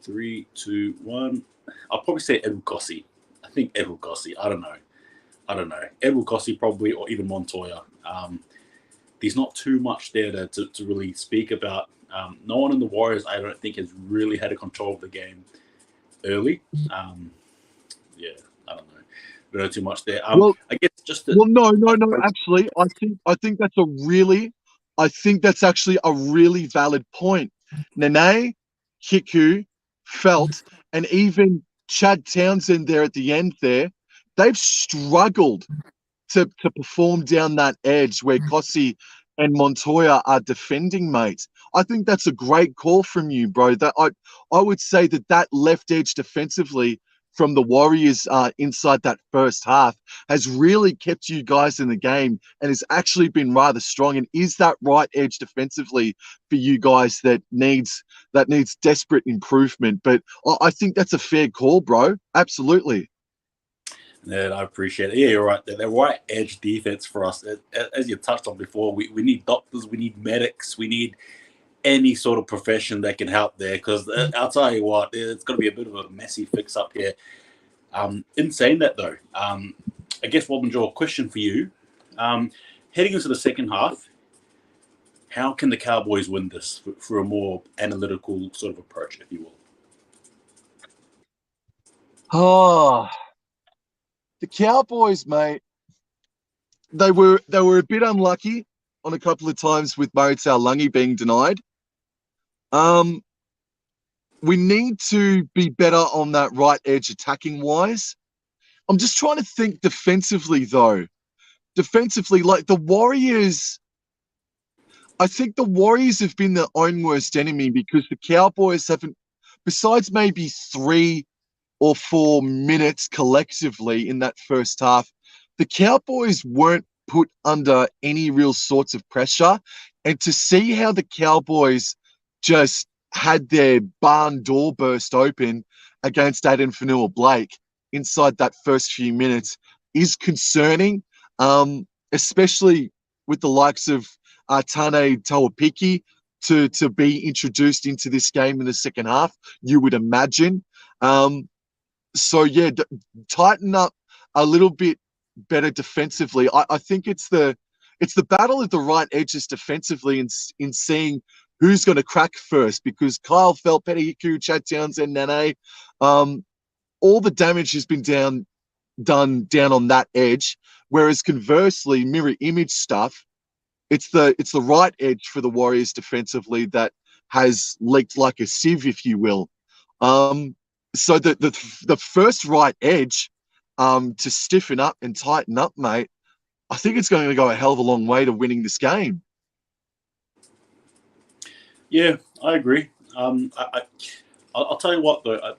3, 2, 1. I'll probably say Edward Gossi. I think Edward Gossi. I don't know. Edward Gossi probably, or even Montoya. There's not too much there to really speak about. No one in the Warriors, I don't think, has really had a control of the game early. I don't know. We don't know too much there. I guess just no. Actually, I think that's actually a really valid point. Nene, Hiku, Felt, and even Chad Townsend there at the end there, they've struggled to perform down that edge where Gossi and Montoya are defending, mate. I think that's a great call from you, bro. That I would say that left edge defensively from the Warriors inside that first half has really kept you guys in the game and has actually been rather strong, and is that right edge defensively for you guys that needs desperate improvement. But I think that's a fair call, bro. Absolutely. Yeah, I appreciate it. Yeah, you're right. The right edge defense for us, as you touched on before, we need doctors, we need medics, we need any sort of profession that can help there, because I'll tell you what, it's going to be a bit of a messy fix up here. In saying that, though, I guess, Robin Joe, question for you. Heading into the second half, how can the Cowboys win this for a more analytical sort of approach, if you will? Oh, the Cowboys, mate, they were a bit unlucky on a couple of times with Murray Taulungi being denied. we need to be better on that right edge attacking wise. I'm just trying to think defensively though. Defensively, like the Warriors, I think the Warriors have been their own worst enemy because the Cowboys haven't, besides maybe 3 or 4 minutes collectively in that first half, the Cowboys weren't put under any real sorts of pressure. And to see how the Cowboys just had their barn door burst open against Aden Fanua-Blake inside that first few minutes is concerning, especially with the likes of Tane Tawapiki to be introduced into this game in the second half, you would imagine. So yeah, tighten up a little bit better defensively. I think it's the battle of the right edges defensively in seeing who's going to crack first, because Kyle Felt, Petahiku, Chad Townsend, Nane, all the damage has been done down on that edge. Whereas conversely, mirror image stuff, it's the right edge for the Warriors defensively that has leaked like a sieve, if you will. So the first right edge to stiffen up and tighten up, mate, I think it's going to go a hell of a long way to winning this game. Yeah, I agree. I'll tell you what though,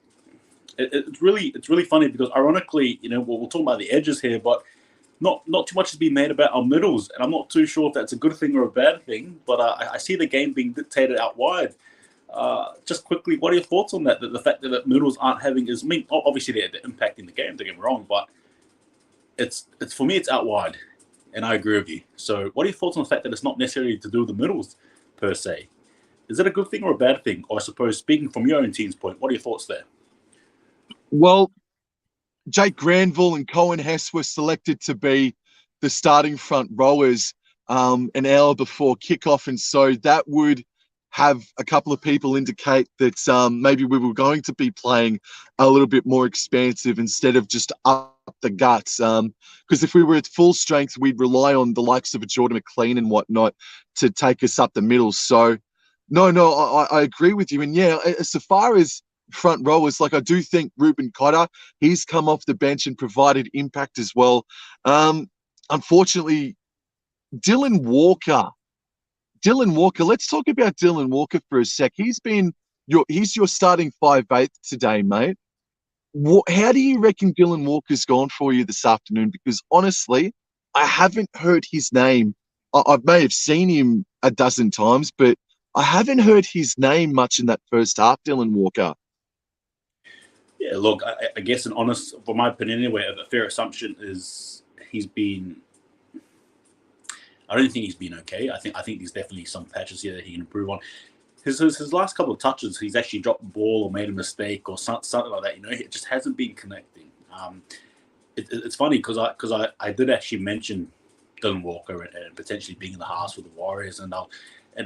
it's really funny because ironically, we'll talk about the edges here, but not too much has been made about our middles, and I'm not too sure if that's a good thing or a bad thing. But I see the game being dictated out wide. Just quickly, what are your thoughts on that? The fact that middles aren't having as many, obviously they're impacting the game. Don't get me wrong, but it's for me it's out wide, and I agree with you. So, what are your thoughts on the fact that it's not necessarily to do with the middles per se? Is it a good thing or a bad thing? Or I suppose, speaking from your own team's point, what are your thoughts there? Well, Jake Granville and Cohen Hess were selected to be the starting front rowers an hour before kickoff, and so that would have a couple of people indicate that maybe we were going to be playing a little bit more expansive instead of just up the guts. Because if we were at full strength, we'd rely on the likes of a Jordan McLean and whatnot to take us up the middle. So, no, I agree with you. And yeah, so far as front rowers, like I do think Ruben Cotter, he's come off the bench and provided impact as well. Unfortunately, Dylan Walker, let's talk about Dylan Walker for a sec. He's your starting 5'8" today, mate. How do you reckon Dylan Walker's gone for you this afternoon? Because honestly, I haven't heard his name. I may have seen him a dozen times, but I haven't heard his name much in that first half, Dylan Walker. Yeah, look, I guess for my opinion anyway, a fair assumption is he's been. I don't think he's been okay. I think there's definitely some patches here that he can improve on. His last couple of touches, he's actually dropped the ball or made a mistake or something like that. It just hasn't been connecting. It's funny because I did actually mention Dylan Walker and potentially being in the house with the Warriors, and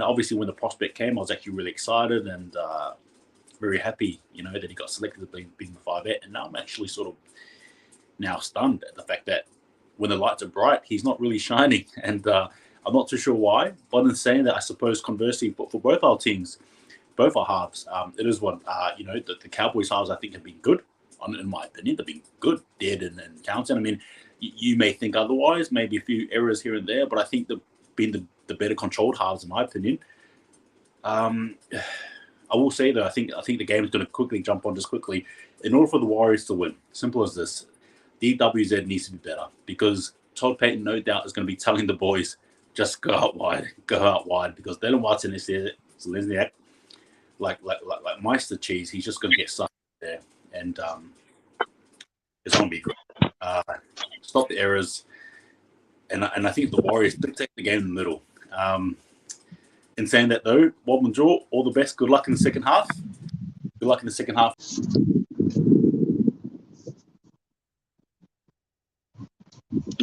obviously when the prospect came, I was actually really excited and very happy, that he got selected to being the 5'8", and now I'm actually sort of now stunned at the fact that when the lights are bright, he's not really shining, and I'm not too sure why. But in saying that, I suppose conversely, but for both our teams, both our halves, it is one. The Cowboys halves I think have been good. In my opinion, they've been good, Dead and Townsend. I mean, you may think otherwise, maybe a few errors here and there, but I think they've been the better controlled halves in my opinion. I will say though, I think the game is going to quickly jump on just quickly. In order for the Warriors to win, simple as this, DWZ needs to be better because Todd Payton, no doubt, is going to be telling the boys just go out wide, because Dylan Watson is there, Lesniak, like Meister cheese. He's just going to get sucked there, and it's going to be great. Stop the errors, and I think the Warriors dictate the game in the middle. In saying that though, Bob and Joe, all the best. Good luck in the second half. Good luck in the second half.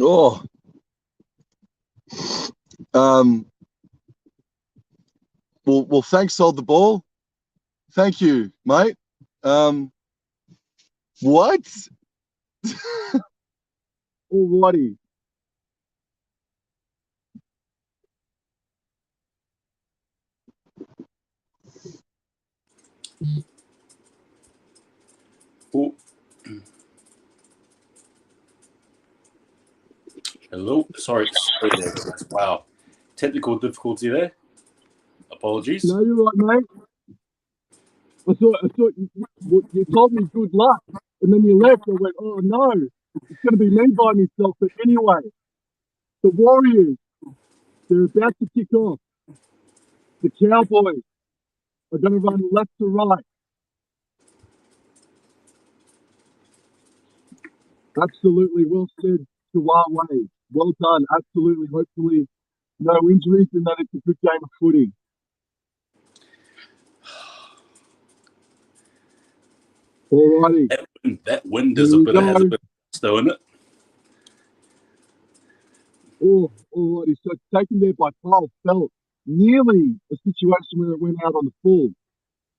Oh. Well, thanks, Hold the Ball. Thank you, mate. What? Alrighty. Oh. Hello. Sorry there, guys. Wow. Technical difficulty there. Apologies. No, you're right, mate. I thought you told me good luck, and then you left. I went, oh no, it's going to be me by myself. But anyway, the Warriors, they're about to kick off. The Cowboys are going to run left to right. Absolutely well said to our way. Well done. Absolutely. Hopefully, no injuries, and that it's a good game of footy. Alrighty. That wind is a bit of though, isn't it? Oh, alrighty. So it's taken there by Carl Felt. Nearly a situation where it went out on the full.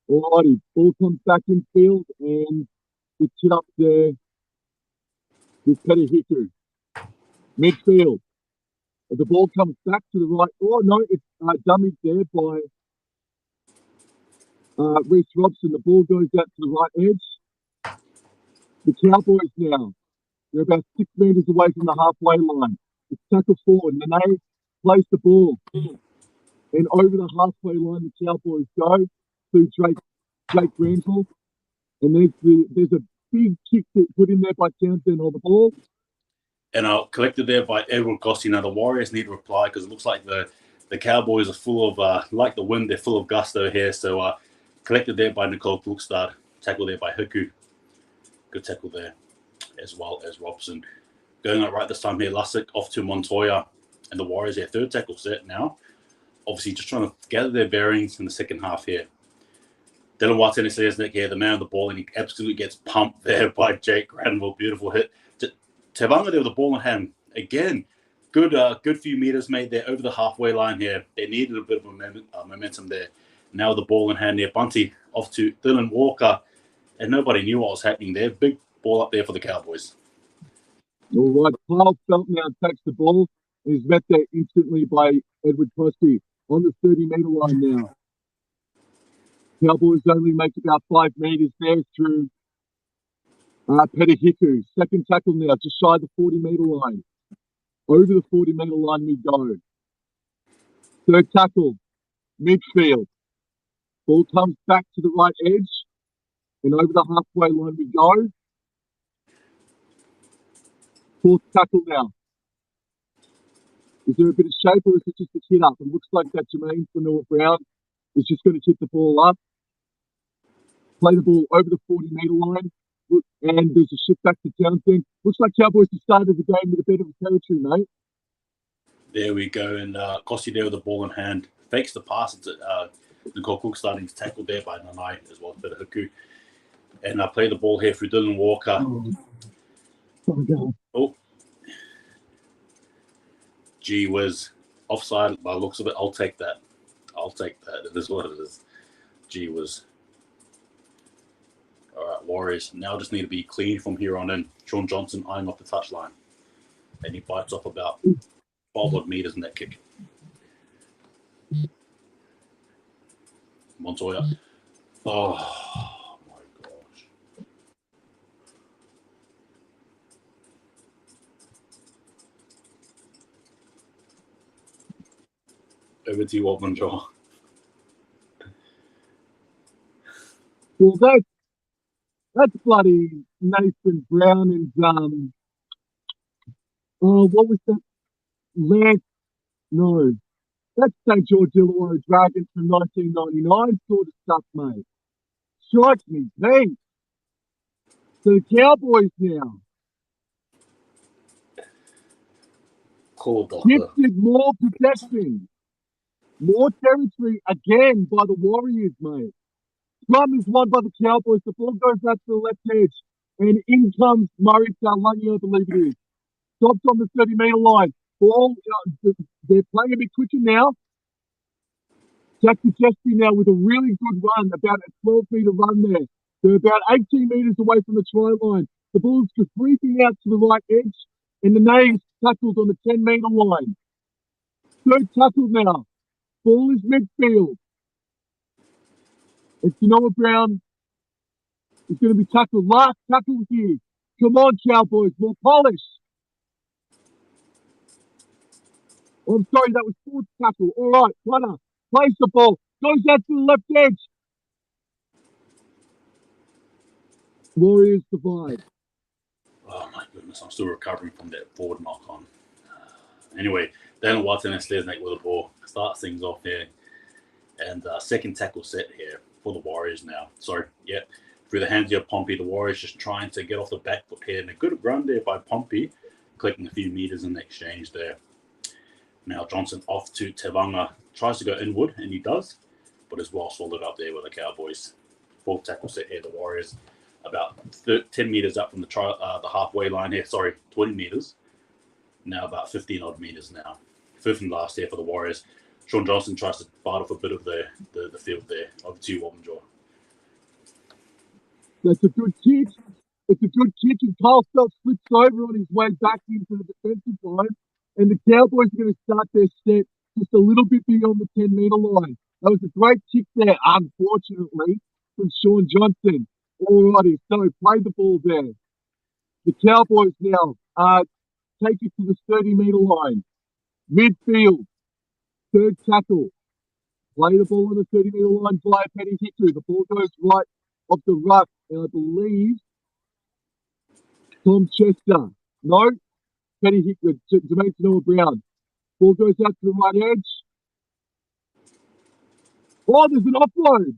Alrighty. Ball comes back in field and it's hit up there with Peter Hiku. Midfield. The ball comes back to the right. Oh, no, it's dummied there by Reece Robson. The ball goes out to the right edge. The Cowboys now, they're about 6 metres away from the halfway line. It's tackle forward, and they place the ball. And over the halfway line, the Cowboys go through Jake Granville. And there's a big kick put in there by Townsend on the ball. And collected there by Edward Gossi. Now, the Warriors need to reply because it looks like the Cowboys are full of, like the wind, they're full of gusto here. So, collected there by Nicole Klukstad. Tackle there by Hiku. Good tackle there, as well as Robson. Going out right this time here, Lussick off to Montoya. And the Warriors, their third tackle set now. Obviously, just trying to gather their bearings in the second half here. Dylan Watene-Selesnik here, the man on the ball, and he absolutely gets pumped there by Jake Granville. Beautiful hit. Tevanga there with the ball in hand. Again, good few meters made there over the halfway line here. They needed a bit of momentum there. Now the ball in hand there. Bunty off to Dylan Walker. And nobody knew what was happening there. Big ball up there for the Cowboys. All right, Kyle Felt now takes the ball. He's met there instantly by Edward Crosby on the 30-metre line now. Cowboys only make about 5 metres there through Peter Hiku. Second tackle now, just shy of the 40-metre line. Over the 40-metre line we go. Third tackle, midfield. Ball comes back to the right edge. And over the halfway line we go. Fourth tackle now. Is there a bit of shape or is it just a hit up? It looks like that Jermaine for Noah Brown is just going to hit the ball up. Play the ball over the 40-metre line. And there's a shift back to Townsend. Looks like Cowboys have started the game with a bit of a territory, mate. There we go. And Kossi there with the ball in hand. Fakes the pass. It's Nicole Cook starting to tackle there by Nanai as well as Peter Hiku. And I play the ball here through Dylan Walker. Oh. Gee whiz. Offside by the looks of it. I'll take that. It is what it is. Gee whiz. All right, Warriors now just need to be clean from here on in. Sean Johnson eyeing off the touchline. And he bites off about 12 odd meters in that kick. Montoya. Oh, my gosh. Over to you, Waltman Jaw. Well, that's bloody Nathan Brown and what was that? Lance? No, that's St. George Illawarra Dragons from 1999 sort of stuff, mate. Strikes me, Pete. So the Cowboys now. Cool, doctor. Gifted more possession, more territory again by the Warriors, mate. Scrum is won by the Cowboys. The ball goes out to the left edge. And in comes Murray Talungi, I believe it is. Stopped on the 30-metre line. Ball, they're playing a bit quicker now. Jack Majeski now with a really good run, about a 12-metre run there. They're about 18 metres away from the try line. The ball's just creeping out to the right edge. And the name's tackled on the 10-metre line. Third tackle now. Ball is midfield. It's Noah Brown He's going to be tackled. Last tackle here. Come on, Cowboys. More polish. Oh, I'm sorry, that was fourth tackle. All right, runner. Plays the ball. Goes out to the left edge. Warriors survive. Oh my goodness, I'm still recovering from that forward knock on. Anyway, Daniel Watson and Slesnick with the ball. Starts things off here. And second tackle set here for the Warriors now. So, yeah, through the hands of Pompey, the Warriors just trying to get off the back foot here. And a good run there by Pompey, collecting a few meters in the exchange there. Now Johnson off to Tevanga. Tries to go inward, and he does. But is well swallowed up there with the Cowboys. Fourth tackle set here, the Warriors. About 10 meters up from the halfway line here. Sorry, 20 meters. Now about 15 odd meters now. Fifth and last here for the Warriors. Sean Johnson tries to fight off a bit of the field there. Over to you, Wobbenjaw. That's a good kick. It's a good kick, and Carl Felt slips over on his way back into the defensive line. And the Cowboys are going to start their set just a little bit beyond the 10-meter line. That was a great kick there, unfortunately, from Sean Johnson. Alrighty, so play the ball there. The Cowboys now take it to the 30-meter line. Midfield, third tackle. Play the ball on the 30-meter line via Petty Hickory. The ball goes right off the ruck, and I believe Tom Chester. No, Petty Hickory, Jermaine Tanoa Brown. Ball goes out to the right edge. Oh, there's an offload.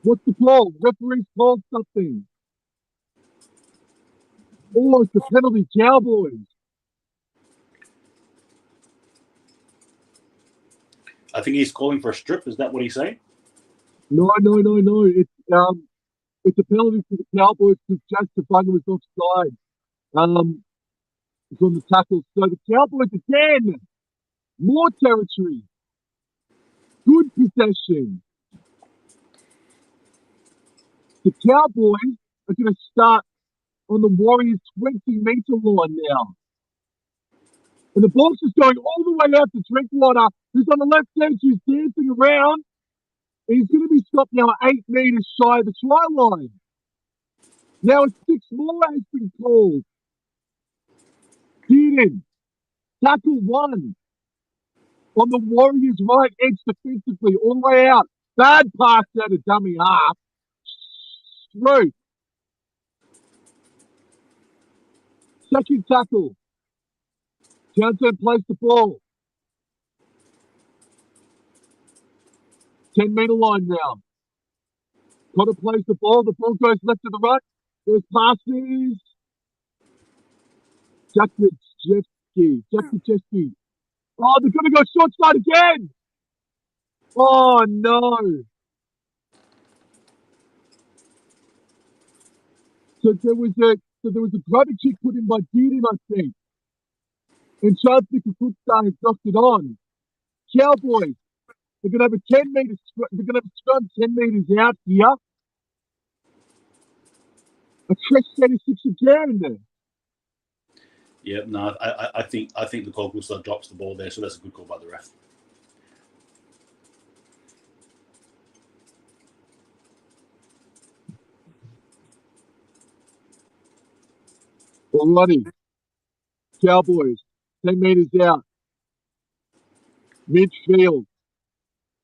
What's the call? Referee's called something. Oh, it's the penalty, Cowboys. I think he's calling for a strip. Is that what he's saying? No. It's a penalty for the Cowboys because Just Bugger was offside. It's on the tackle. So the Cowboys again, more territory. Good possession. The Cowboys are going to start on the Warriors' 20-meter line now. And the ball's just going all the way out to Drinkwater, who's on the left edge, who's dancing around. And he's going to be stopped now at 8 meters shy of the try line. Now it's 6 more has been called. Dearden, tackle 1 on the Warriors' right edge defensively, all the way out. Bad pass out of dummy half. Through. Second tackle. Townsend plays the ball. 10-meter line now. Cotter plays the ball. The ball goes left to the right. There's passes. Jackiecheski. Oh, they're going to go short side again. Oh, no. So there was a grubby kick put in by Dearden, I think. And Charles Nickel-Footstar has knocked it on. Cowboys, they're going to have a 10-meter, they're going to have a scrum 10 meters out here. A fresh 36 again. Yeah, no, I think the Cowboys drops the ball there, so that's a good call by the ref. Alrighty. Cowboys, 10 meters out. Midfield.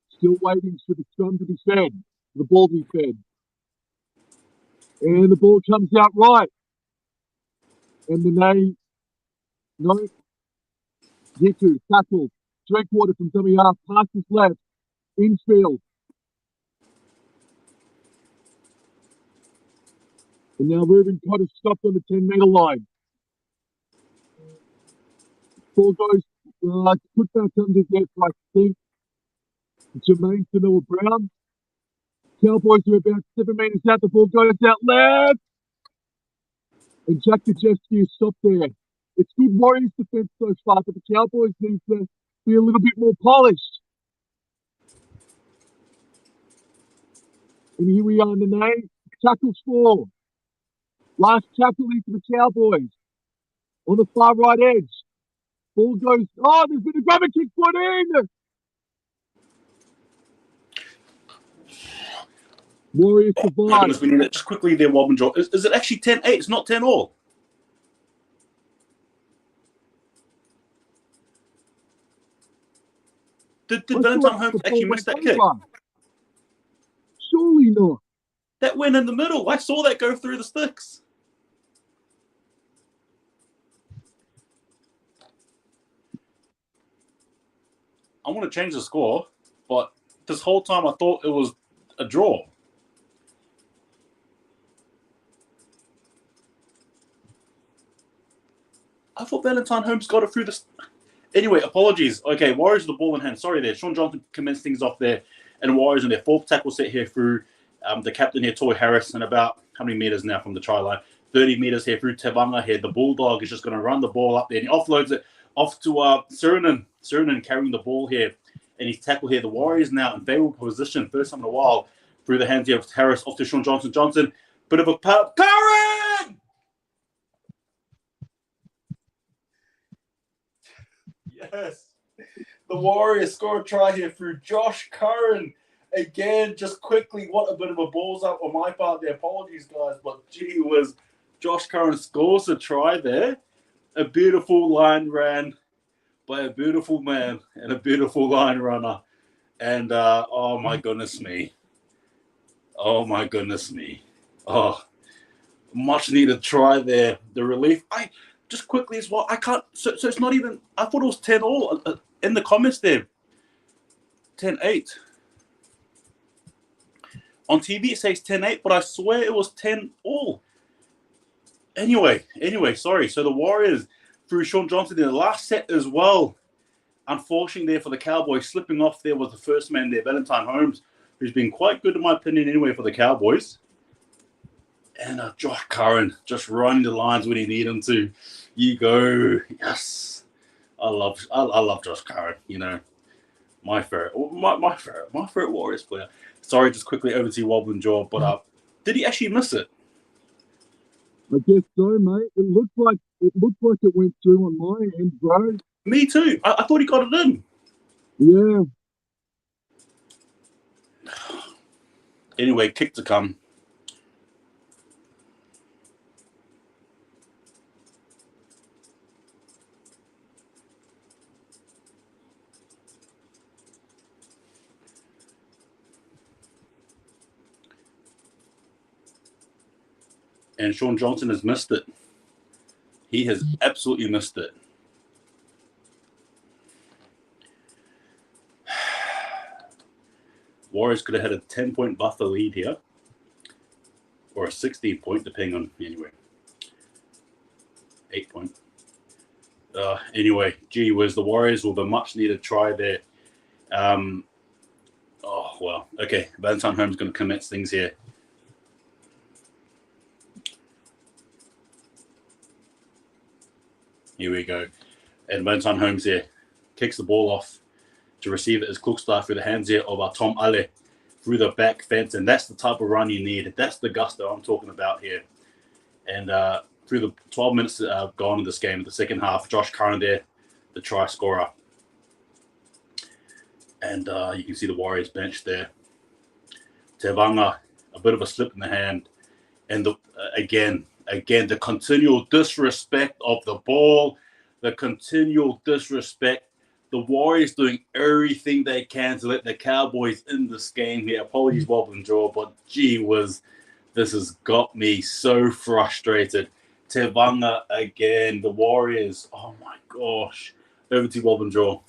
Still waiting for the scrum to be fed. The ball to be fed. And the ball comes out right. And the Yiku, tackle. Drinkwater from dummy half. Passes left. Infield. And now Reuben Cotter stopped on the 10-meter line. Ball goes, put back under there for, I think, Jermaine Tanoa Brown. Cowboys are about 7 meters out. The ball goes out left. And Jack Kajeski is stopped there. It's good Warriors defense so far, but the Cowboys need to be a little bit more polished. And here we are in the name. Tackles 4. Last tackle into the Cowboys. On the far right edge. Ball goes, oh, there's been a grabber kick put in. Warriors Oh, my survive. goodness, we need it just quickly there, Wobbin Jaw. Is it actually 10-8? It's not 10-all. Did I Valentine thought Holmes the actually ball miss went that kick? over. Surely not. That went in the middle. I saw that go through the sticks. I want to change the score, but this whole time I thought it was a draw. I thought Valentine Holmes got it through the... Anyway, apologies. Okay, Warriors with the ball in hand. Sorry there. Sean Johnson commenced things off there. And Warriors in their fourth tackle set here through the captain here, Toy Harris, and about how many meters now from the try line? 30 meters here through Tevanga here. The Bulldog is just going to run the ball up there, and he offloads it off to Surinam. Surinam carrying the ball here, and he's tackled here. The Warriors now in favorable position, first time in a while, through the hands here of Harris, off to Sean Johnson. Johnson, bit of a pop. Curran! Yes. The Warriors score a try here through Josh Curran. Again, just quickly, what a bit of a balls up on my part there. Apologies, guys, but gee whiz, Josh Curran scores a try there. A beautiful line ran by a beautiful man and a beautiful line runner. And, oh, my goodness me. Oh, my goodness me. Oh, much needed try there. The relief. Just quickly as well, I can't, so it's not even, I thought it was 10-all in the comments there. 10-8. On TV it says 10-8, but I swear it was 10-all. Anyway, sorry. So the Warriors through Sean Johnson in the last set as well. Unfortunately there for the Cowboys, slipping off there was the first man there, Valentine Holmes, who's been quite good in my opinion anyway for the Cowboys. And Josh Curran just running the lines when he need him to. You go. Yes. I love Josh Curran, you know. My favorite Warriors player. Sorry, just quickly over to you, Wobbin Jaw, but did he actually miss it? I guess so, mate. It looked like it went through on my end, bro. Me too. I thought he got it in. Yeah. Anyway, kick to come. And Sean Johnson has missed it. He has absolutely missed it. Warriors could have had a 10-point buffer lead here. Or a 16-point, depending on, anyway. 8-point. Anyway, gee whiz, the Warriors with a much-needed try there. Oh, well, okay. Valentine Holmes going to commence things here. Here we go. And Valentine Holmes here kicks the ball off to receive it as Cookstart through the hands here of Tom Ale through the back fence. And that's the type of run you need. That's the gusto I'm talking about here. And through the 12 minutes gone in this game, the second half, Josh Curran there, the try scorer. And you can see the Warriors bench there. Tevanga, a bit of a slip in the hand. And again, the continual disrespect of the ball, the continual disrespect. The Warriors doing everything they can to let the Cowboys in this game here. Apologies, Wobbin Jaw, but gee whiz, this has got me so frustrated. Tevanga again, the Warriors. Oh my gosh. Over to Wobbin Jaw.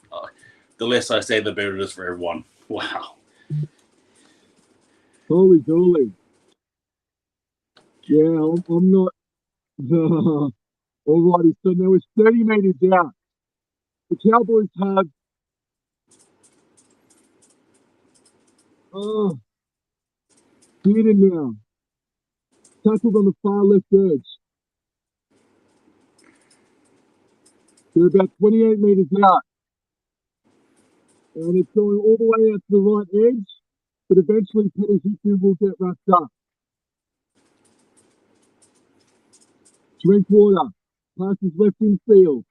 The less I say, the better it is for everyone. Wow. Holy dooly. Yeah, I'm not. Alrighty, so there was 30 meters out. The Cowboys have. Beaten now. Tackled on the far left edge. They're about 28 meters out. And it's going all the way out to the right edge, but eventually Petty Hickey will get wrapped up. Drinkwater passes left in field.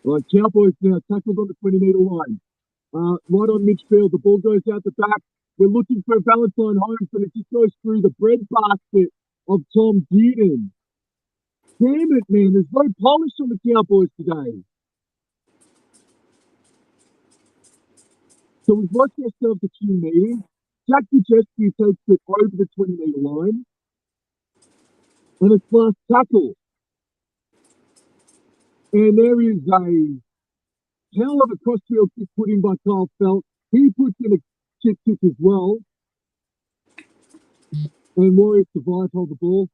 All right, Cowboys now tackled on the 20-meter line. right on midfield. The ball goes out the back. We're looking for Valentine Holmes, but it just goes through the breadbasket of Tom Dearden. Damn it, man. There's no polish on the Cowboys today. So we've lost ourselves a few meetings. Jack Bujeski takes it over the 20-metre line. And it's last tackle. And there is a hell of a crossfield kick put in by Kyle Felt. He puts in a chip kick as well. And Warriors survive, hold the ball.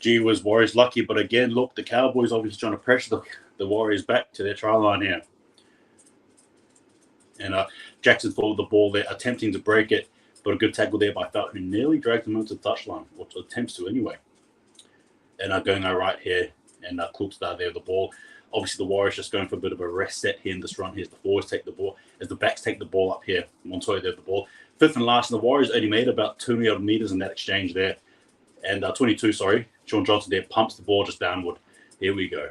Gee was Warriors lucky, but again, look, the Cowboys obviously trying to pressure the Warriors back to their try line here. And Jackson followed the ball there, attempting to break it, but a good tackle there by Felt, who nearly dragged him onto the touchline, or attempts to anyway. And going all right here, and Klook's there with the ball. Obviously, the Warriors just going for a bit of a rest set here in this run here. As the forwards take the ball, as the backs take the ball up here. Montoya there with the ball. Fifth and last, and the Warriors only made about 20 odd meters in that exchange there. And 22, sorry. Sean Johnson there pumps the ball just downward. Here we go.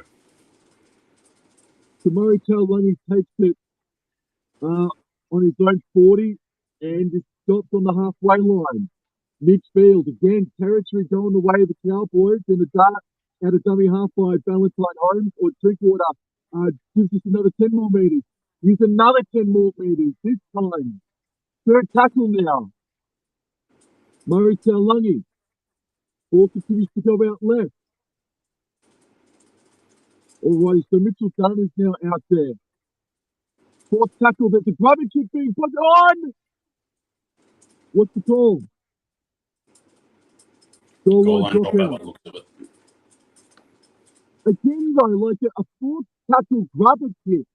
So Murray Taulani takes it on his own 40 and is stopped on the halfway line. Midfield, again, territory going the way of the Cowboys, and a dart at a dummy half by Valentine Holmes, or three-quarter, gives us another 10 more meters. Here's another 10 more meters, this time. Third tackle now. Murray Taulani. Ball continues to go out left. Alrighty, so Mitchell Dunn is now out there. Fourth tackle, there's a grubber kick being put on! What's the call? Goal line dropout. Again, though, like a fourth tackle grubber kick.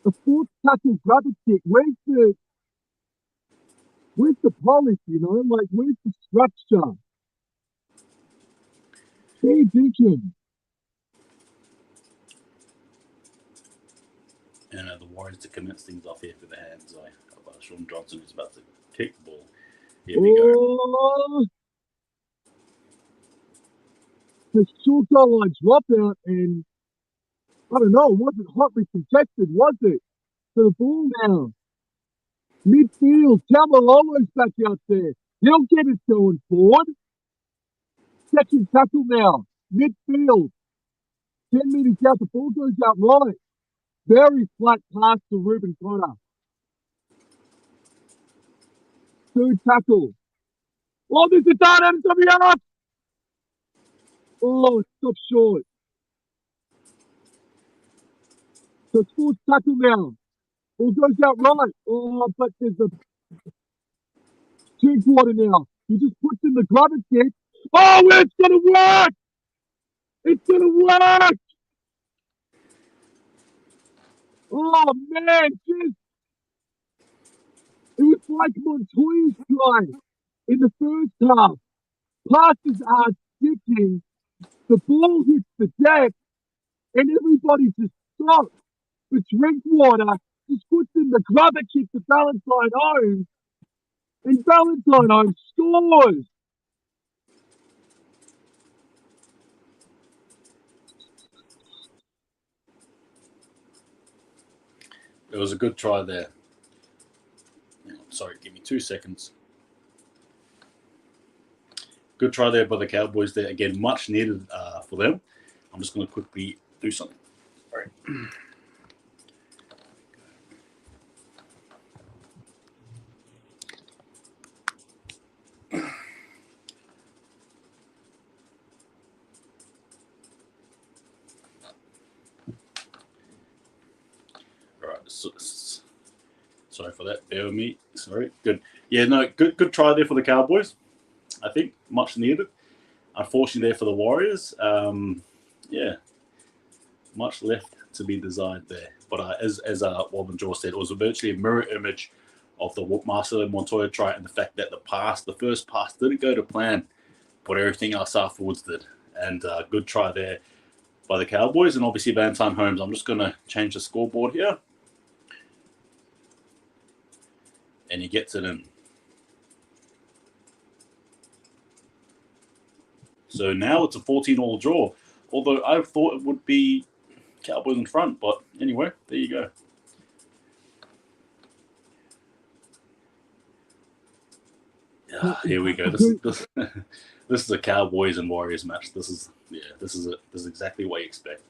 A fourth tackle grubber kick. Where's the polish, you know? Like, where's the structure? Fair dinkum. And the Warriors to commence things off here for the hands of Sean Johnson, who's about to kick the ball. Here we go. The short goal line dropout, and I don't know, it wasn't hotly contested, was it? So the ball now. Midfield, Tamalolo's back out there. He'll get us going forward. Second tackle now. Midfield. 10 meters out, the ball goes out right. Very flat pass to Reuben Cotter. Third tackle. Oh, there's a dart out of WR. Oh, it's stopped short. So it's fourth tackle now. Ball goes out right. Oh, but there's a three-quarter now. He just puts in the grubber kick. Oh, it's going to work! It's going to work! Oh, man, just... It was like Montoya's try in the first half. Passes are sticking. The ball hits the deck, and everybody just stops. But Drinkwater just puts in the grubber kick to Valentine Holmes, and Valentine Holmes scores. It was a good try there. Sorry, give me 2 seconds. Good try there by the Cowboys there. Again, much needed for them. I'm just going to quickly do something. All right. All right. Sorry for that. Bear with me. Sorry. Good. Yeah, no, good try there for the Cowboys. I think much needed. Unfortunately, there for the Warriors. Yeah, much left to be desired there. But as Walman Jaw said, it was virtually a mirror image of the Marcelo Montoya try, and the fact that the first pass didn't go to plan, but everything else afterwards did. And good try there by the Cowboys, and obviously Valentine Holmes. I'm just going to change the scoreboard here, and he gets it in. So now it's a 14-all draw, although I thought it would be Cowboys in front. But anyway, there you go. Here we go. This is a Cowboys and Warriors match. This is exactly what you expect.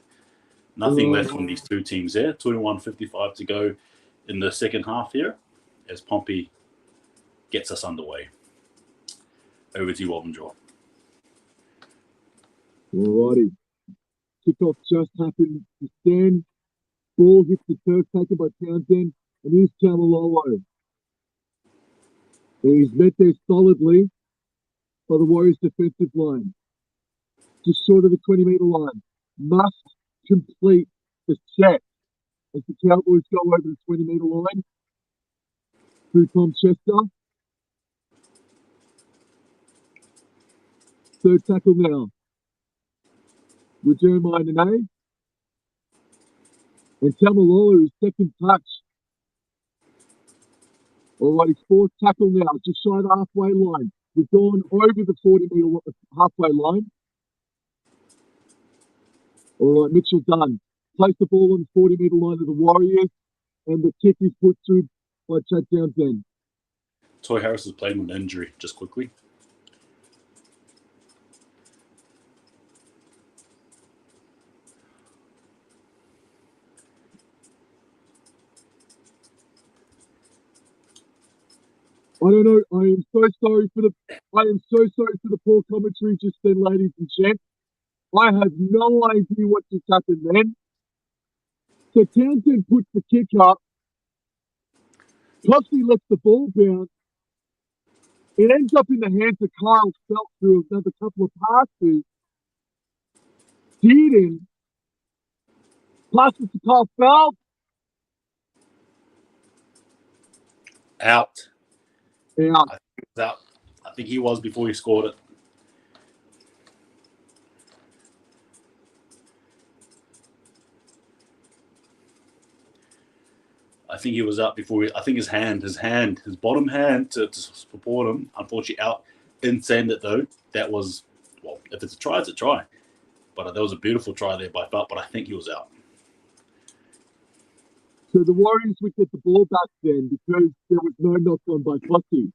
Nothing left from these two teams there. 21:55 to go in the second half here as Pompey gets us underway. Over to you, Wobbenjaw. Alrighty. Kickoff just happened to stand. Ball hits the turf taken by Townsend, and here's Tamalolo. And he's met there solidly by the Warriors defensive line. Just short of the 20-metre line. Must complete the set as the Cowboys go over the 20-metre line. Through Tom Chester. Third tackle now. With Jeremiah Nene. And Tamalolo, his second touch. Alright, his fourth tackle now, just shy of the halfway line. We've gone over the 40-metre halfway line. Alright, Mitchell Dunn. Place the ball on the 40-metre line of the Warriors. And the kick is put through by Chad Townsend. Toy Harris is playing with an injury, just quickly. I don't know. I am so sorry for the poor commentary just then, ladies and gents. I have no idea what just happened then. So Townsend puts the kick up. Cosby lets the ball bounce. It ends up in the hands of Kyle Felt through another couple of passes. Dearden passes to Kyle Felt. Out. Out. I think he was before he scored it. I think he was out before. I think his bottom hand to support him, unfortunately out. Didn't send it though. That was, well, if it's a try, it's a try. But that was a beautiful try there by Felt, but I think he was out. So the Warriors would get the ball back then because there was no knock on by Cosby.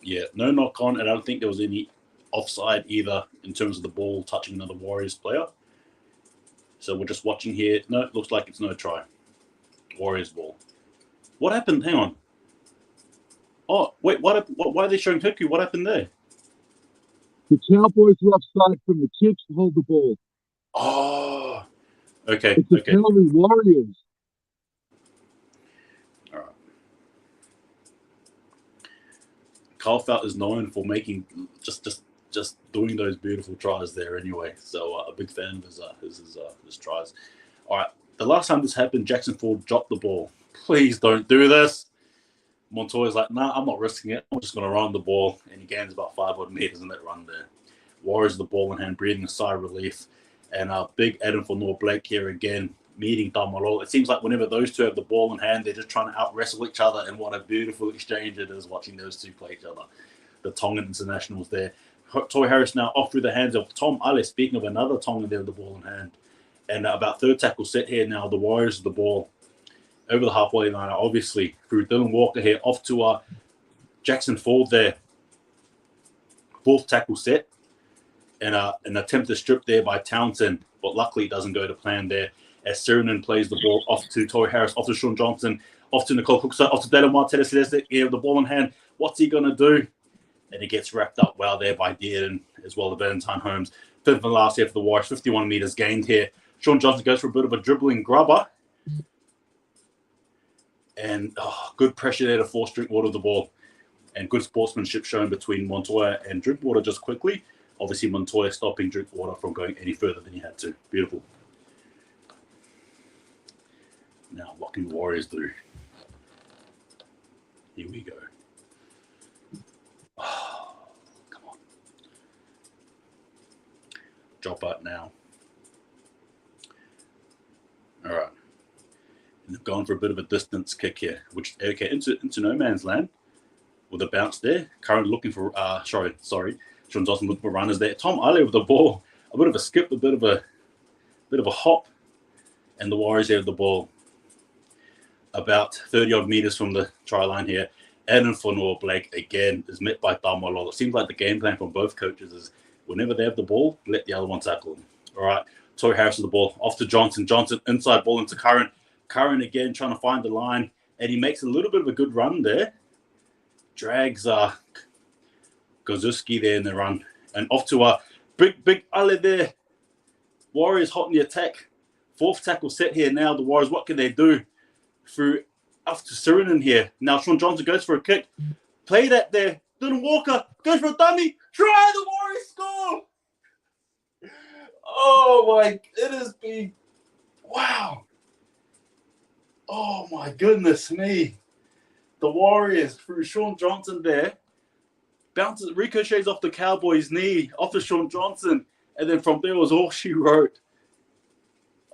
Yeah, no knock on, and I don't think there was any offside either in terms of the ball touching another Warriors player. So we're just watching here. No, it looks like it's no try. Warriors ball. What happened? Hang on. Oh, wait, why are they showing Hiku? What happened there? The Cowboys were offside from the kicks to hold the ball. Oh, okay. It's the penalty Warriors. All right. Kyle Felt is known for making just doing those beautiful tries there anyway. So a big fan of his tries. All right. The last time this happened, Jackson Ford dropped the ball. Please don't do this. Montoya's like, nah, I'm not risking it. I'm just going to run the ball. And he gains about 5 odd meters in that run there. Warriors the ball in hand, breathing a sigh of relief. And big Adam for North Blake here again, meeting Tamalolo. It seems like whenever those two have the ball in hand, they're just trying to out-wrestle each other. And what a beautiful exchange it is watching those two play each other. The Tongan internationals there. Toy Harris now off through the hands of Tom Ale. Speaking of another Tongan there with the ball in hand. And about third tackle set here now. The Warriors the ball over the halfway line, obviously, through Dylan Walker here, off to Jackson Ford there. Fourth tackle set. And an attempt to strip there by Townsend, but luckily it doesn't go to plan there. As Sirenen plays the ball off to Toy Harris, off to Sean Johnson, off to Nicole Cook, off to Dylan Martinez Celeste, here with the ball in hand. What's he going to do? And he gets wrapped up well there by Dearden, as well as Valentine Holmes. Fifth and last here for the Warriors, 51 meters gained here. Sean Johnson goes for a bit of a dribbling grubber. And good pressure there to force Drinkwater the ball. And good sportsmanship shown between Montoya and Drinkwater just quickly. Obviously, Montoya stopping Drinkwater from going any further than he had to. Beautiful. Now, what can Warriors do? Here we go. Oh, come on. Drop out now. All right. And they've gone for a bit of a distance kick here, which, okay, into no man's land with a bounce there. Currently looking for, Sean Johnson looking for runners there. Tom Ale with the ball a bit of a skip, a bit of a hop, and the Warriors have the ball about 30-odd meters from the try line here. Adam Fonua-Blake, again, is met by Tamalolo. It seems like the game plan from both coaches is whenever they have the ball, let the other one tackle them. All right, Tory Harris with the ball. Off to Johnson. Johnson, inside ball into Curran. Curran again trying to find the line, and he makes a little bit of a good run there. Drags Gozuski there in the run. And off to a big Ale there. Warriors hot in the attack. Fourth tackle set here now. The Warriors, what can they do? Through after Suriname here. Now Sean Johnson goes for a kick. Play that there. Dylan Walker goes for a dummy. Try, the Warriors score. Oh my, it has been, wow. Oh my goodness me. The Warriors through Sean Johnson there. Bounces, ricochets off the Cowboys' knee, off to Sean Johnson. And then from there was all she wrote.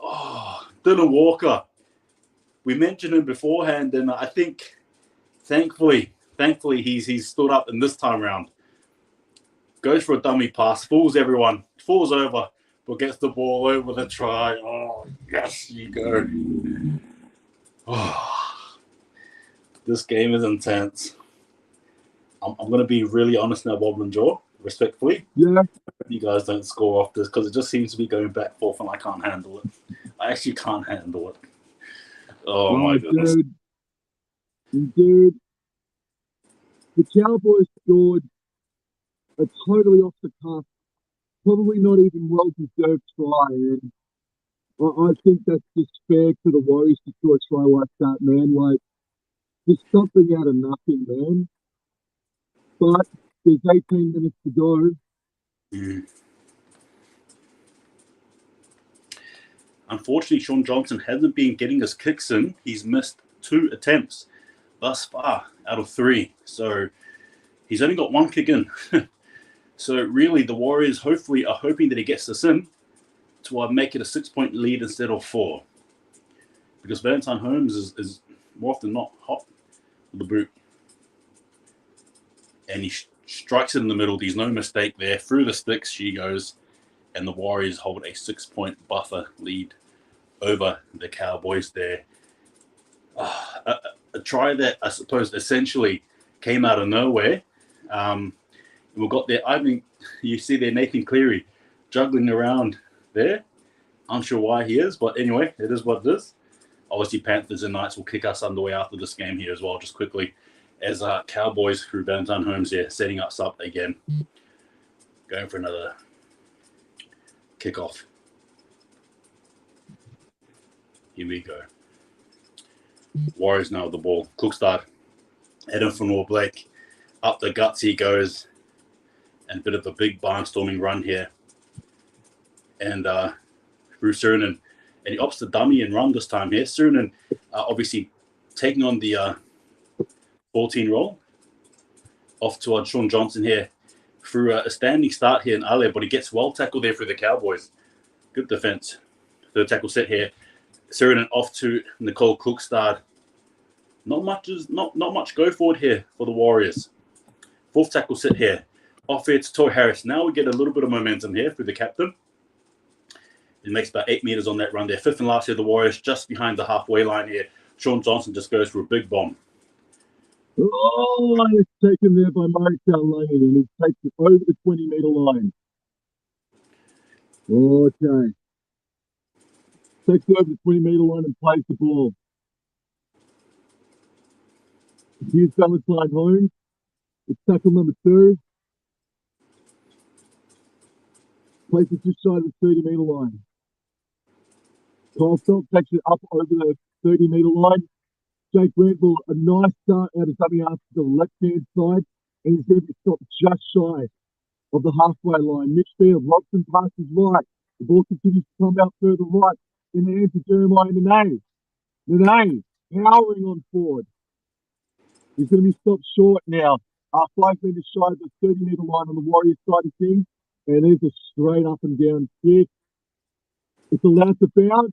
Oh, Dylan Walker. We mentioned him beforehand, and I think, thankfully, he's stood up in this time round. Goes for a dummy pass, fools everyone, falls over, but gets the ball over the try. Oh, yes, you go. Oh, this game is intense. I'm going to be really honest now, Bob and Joe, respectfully. Yeah. You guys don't score off this because it just seems to be going back and forth, and I can't handle it. I actually can't handle it. Oh, my goodness. Dude, the Cowboys scored a totally off the cuff, probably not even well-deserved try. And I think that's just fair for the Warriors to score a try like that, man. Like, just something out of nothing, man. But there's 18 minutes to go. Mm. Unfortunately, Sean Johnson hasn't been getting his kicks in. He's missed 2 attempts thus far out of 3. So he's only got 1 kick in. So really, the Warriors hopefully are hoping that he gets this in to make it a 6-point lead instead of 4. Because Valentine Holmes is more often not hot with the boot. And he strikes it in the middle. There's no mistake there. Through the sticks she goes. And the Warriors hold a 6-point buffer lead over the Cowboys there. A try that I suppose essentially came out of nowhere. We got there. I mean, you see there Nathan Cleary juggling around there. Unsure why he is, but anyway, it is what it is. Obviously, Panthers and Knights will kick us underway after this game here as well, just quickly. As Cowboys through Valentine Holmes here, setting us up again. Going for another kickoff. Here we go. Warriors now with the ball. Cookstad. Adam Fonua-Blake. Up the guts he goes. And a bit of a big barnstorming run here. And through Suriname. And he opts the dummy and run this time here. Suriname obviously taking on the 14 roll. Off to Sean Johnson here. Through a standing start here in Ale, but he gets well tackled there through the Cowboys. Good defense. Third tackle set here. Suriname off to Nicole Cookstad. Not much go forward here for the Warriors. Fourth tackle set here. Off here to Tory Harris. Now we get a little bit of momentum here through the captain. It makes about 8 meters on that run there. Fifth and last here, the Warriors just behind the halfway line here. Sean Johnson just goes for a big bomb. Oh, it's taken there by Murray Lane, and he takes it over the 20-meter line. Okay. Takes it over the 20-meter line and plays the ball. Here's Valentine Holmes. It's tackle number 2. Plays it just shy of the 30-meter line. Kyle Phelps takes it up over the 30-meter line. Jake Granville, a nice start out of dummy half to the left-hand side, and he's going to be stopped just shy of the halfway line. Mitch Field, Robson passes right. The ball continues to come out further right in the hands of Jeremiah Nene. Nene, powering on forward. He's going to be stopped short now. 5 meters shy of the 30-meter line on the Warriors side of things, and there's a straight up and down kick. It's allowed to bounce.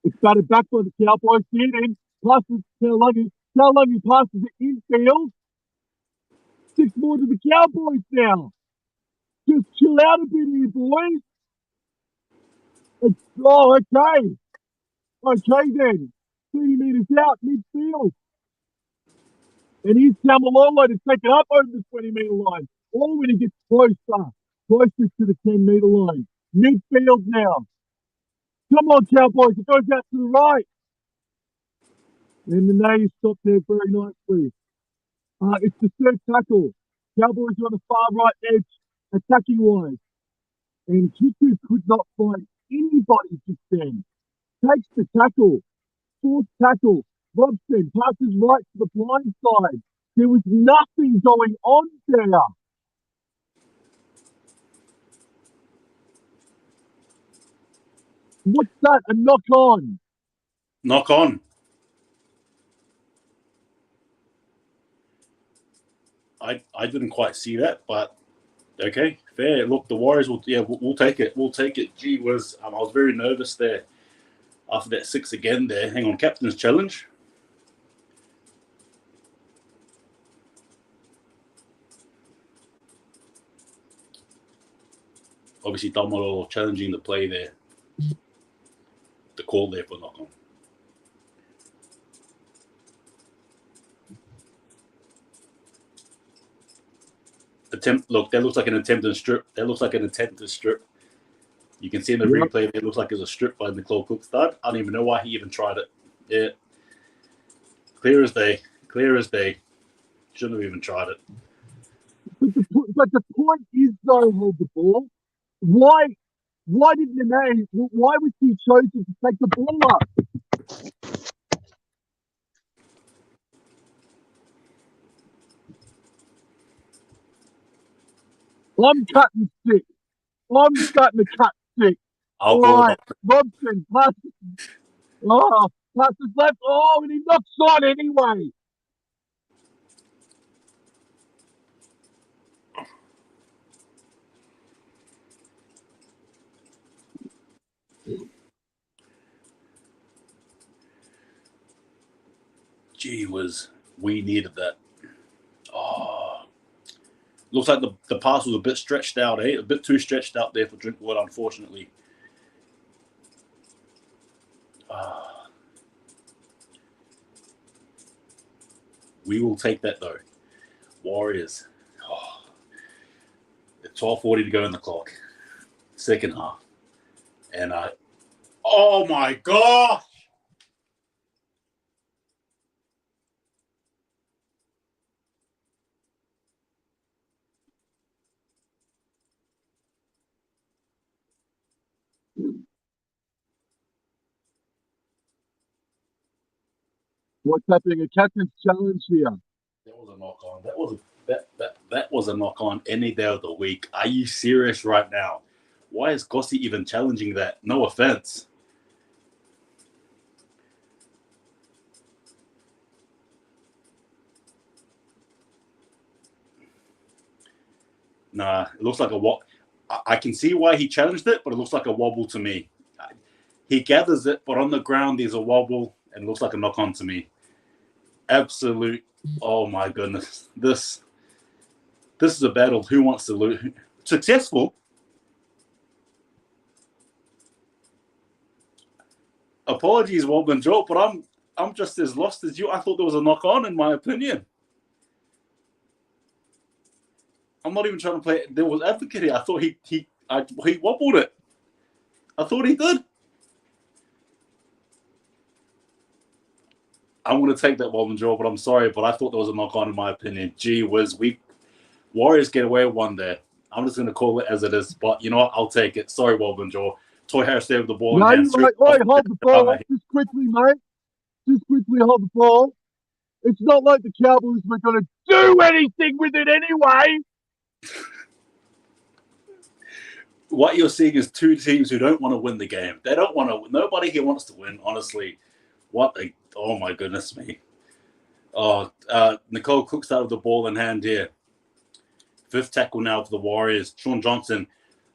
It's batted back by the Cowboys here, then passes Taulagi. Taulagi passes it infield. 6 more to the Cowboys now. Just chill out a bit here, boys. Oh, okay. Okay then. 30 metres out, midfield. And here's Tamalolo to take it up over the 20-metre line. Or when he gets closer to the 10-metre line. Midfield now. Come on, Cowboys. It goes out to the right. And the name stopped there very nicely. It's the third tackle. Cowboys are on the far right edge, attacking wise. And Kiku could not find anybody just then. Takes the tackle. Fourth tackle. Robson passes right to the blind side. There was nothing going on there. What's that? A knock on. Knock on. I didn't quite see that, but okay, fair. Look, the Warriors will, we'll take it. We'll take it. Gee whiz, I was very nervous there after that 6 again there. Hang on, captain's challenge. Obviously, Damaro challenging the play there. The call there for knock on. Look, that looks like an attempted strip. You can see in the replay, it looks like it's a strip by Nicole Cookstad. I don't even know why he even tried it. Yeah. Clear as day. Shouldn't have even tried it. But the point is, though, hold the ball. Why did Nene, why was he chosen to take the ball up? I'm cutting stick. I'm starting to cut stick. I'll All right, Robson passes. Oh, passes left. Oh, and he knocks on anyway. Gee whiz, we needed that. Oh, looks like the pass was a bit stretched out, A bit too stretched out there for Drinkwater, unfortunately. We will take that though. Warriors. Oh, 12:40 to go in the clock. Second half. And oh my gosh! What's happening? A captain's challenge here. That was a knock on. That was a knock on any day of the week. Are you serious right now? Why is Gossi even challenging that? No offense. Nah, it looks like a what. I can see why he challenged it, but it looks like a wobble to me. He gathers it, but on the ground there's a wobble, and it looks like a knock on to me. Absolute. Oh my goodness. This is a battle. Who wants to lose? Successful. Apologies, Wobble Joe, but I'm just as lost as you. I thought there was a knock on, in my opinion. I'm not even trying to play devil's advocate here. I thought he wobbled it. I thought he did. I'm going to take that Wobble Joe, but I'm sorry, but I thought there was a knock on, in my opinion. Gee whiz, Warriors get away with one there. I'm just going to call it as it is, but you know what? I'll take it. Sorry, Wobble Joe. Toy Harris there with the ball. No, right. Oi, hold the ball. Just quickly, mate. Just quickly hold the ball. It's not like the Cowboys were going to do anything with it anyway. What you're seeing is two teams who don't want to win the game. They don't want to. Nobody here wants to win, honestly. Oh my goodness me. Oh, Nicole Cook's out of the ball in hand here. Fifth tackle now for the Warriors. Sean Johnson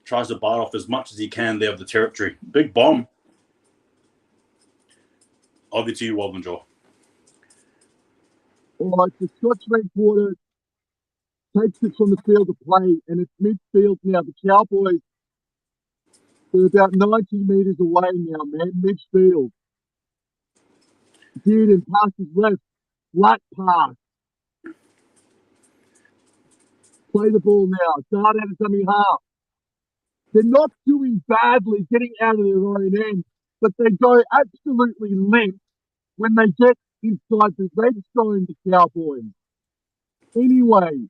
tries to bite off as much as he can there of the territory. Big bomb. Over to you, Wobble Joe. All right, the Scotch Quarter takes it from the field of play, and it's midfield now. The Cowboys They're about 90 metres away now, man. Midfield. Dearden passes left. Flat pass. Play the ball now. Start out of dummy half. They're not doing badly getting out of their own end, but they go absolutely limp when they get inside the red zone, the Cowboys. Anyway,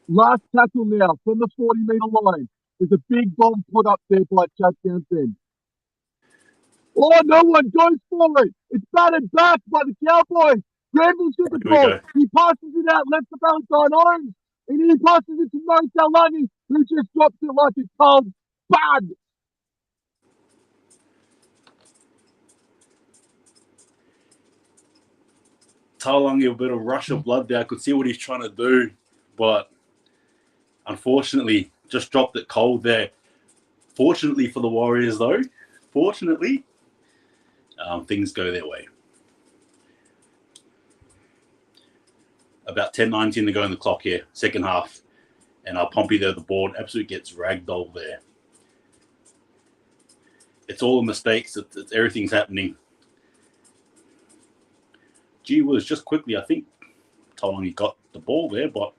last tackle now from the 40-metre line. There's a big bomb put up there by Chad Townsend. Oh, no one goes for it. It's batted back by the Cowboys. Granville's got the ball. He passes it out left to Valentine Holmes. And he passes it to Murray Talani, who just drops it like it's cold bud. Taulagi, a bit of rush of blood there. I could see what he's trying to do, but unfortunately, just dropped it cold there. Fortunately for the Warriors, though, things go their way. About 10:19 to go in the clock here, second half. And Pompey there, the board, absolutely gets ragdolled there. It's all mistakes. It's everything's happening. Gee whiz, just quickly, I think Taulagi got the ball there, but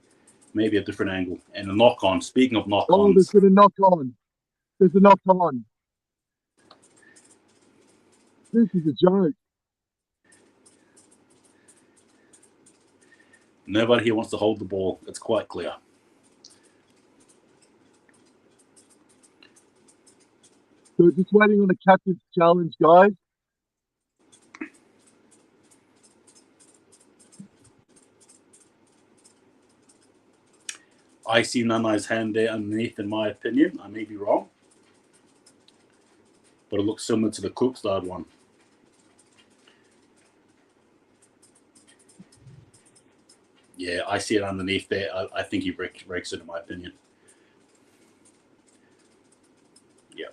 maybe a different angle. And a knock-on. Speaking of knock-ons. Oh, there's been a knock-on. There's a knock-on. This is a joke. Nobody here wants to hold the ball. It's quite clear. So we're just waiting on the captain's challenge, guys. I see Nanai's hand there underneath, in my opinion. I may be wrong. But it looks similar to the Cookstad one. Yeah, I see it underneath there. I think he breaks it, in my opinion. Yeah.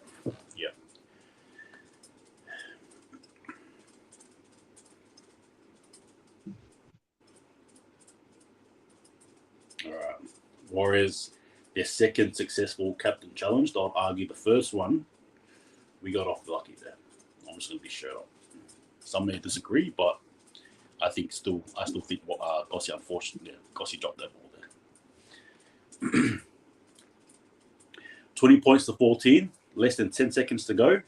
All right. Warriors, their second successful captain challenge. I'll argue the first one, we got off lucky there. I'm just going to be straight up. Some may disagree, but I still think Gossi, unfortunately, Gossi dropped that ball there. 20 points to 14, less than 10 seconds to go.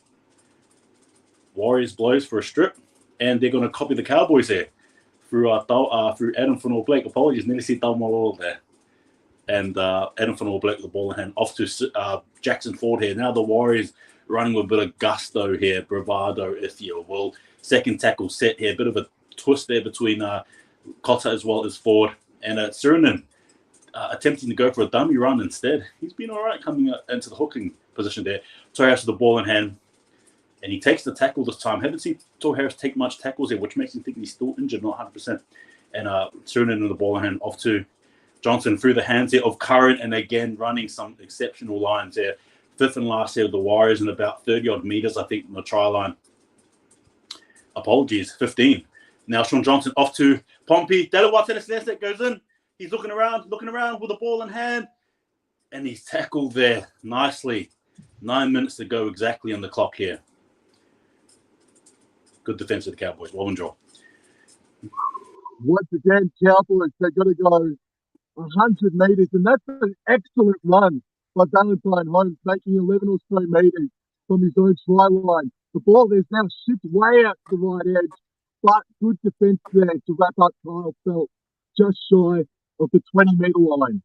Warriors blows for a strip, and they're going to copy the Cowboys here through Adam Fanor-Blake. Apologies, nearly see Dalmolo there. And Adam Fanor-Blake with the ball in hand off to Jackson Ford here. Now the Warriors running with a bit of gusto here, bravado, if you will. Second tackle set here, a bit of a twist there between Cotter as well as Ford. And Suriname attempting to go for a dummy run instead. He's been all right coming into the hooking position there. Torres with the ball in hand. And he takes the tackle this time. Haven't seen Tor Harris take much tackles here, which makes me think he's still injured, not 100%. And Suriname with the ball in hand off to Johnson through the hands here of Curran, and again running some exceptional lines there. Fifth and last here of the Warriors, and about 30-odd meters, I think, from the try line. Apologies, 15. Now Sean Johnson off to Pompey. Delaware goes in. He's looking around with the ball in hand, and he's tackled there nicely. 9 minutes to go exactly on the clock here. Good defense of the Cowboys. Well enjoyed. Once again, Cowboys, they've got to go 100 metres, and that's an excellent run by Valentine Holmes, making 11 or so metres from his own try line. The ball there's now shipped way out to the right edge, but good defence there to wrap up Kyle Felt just shy of the 20-metre line.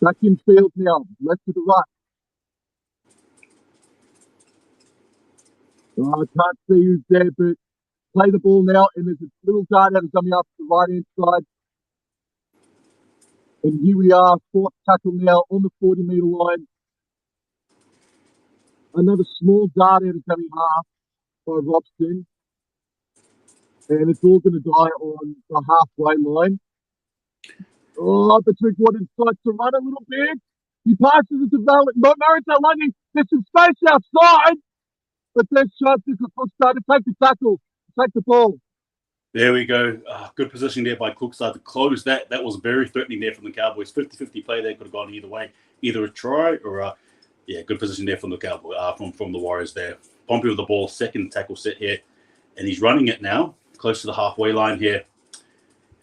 Back in field now, left to the right. Oh, I can't see who's there, but play the ball now, and there's a little dart out of dummy up to the right-hand side. And here we are, fourth tackle now on the 40-metre line. Another small dart out of dummy half by Robson. And it's all going to die on the halfway line. Oh, but Drinkwater decides to run a little bit. He passes it to Marita Lundy. There's some space outside. But there's chances for Cookstad to take the tackle, take the ball. There we go. Good position there by Cookstad to close that. That was very threatening there from the Cowboys. 50-50 play there, could have gone either way. Either a try or Yeah, good position there from the Cowboys, from the Warriors there. Pompey with the ball, second tackle set here, and he's running it now, close to the halfway line here,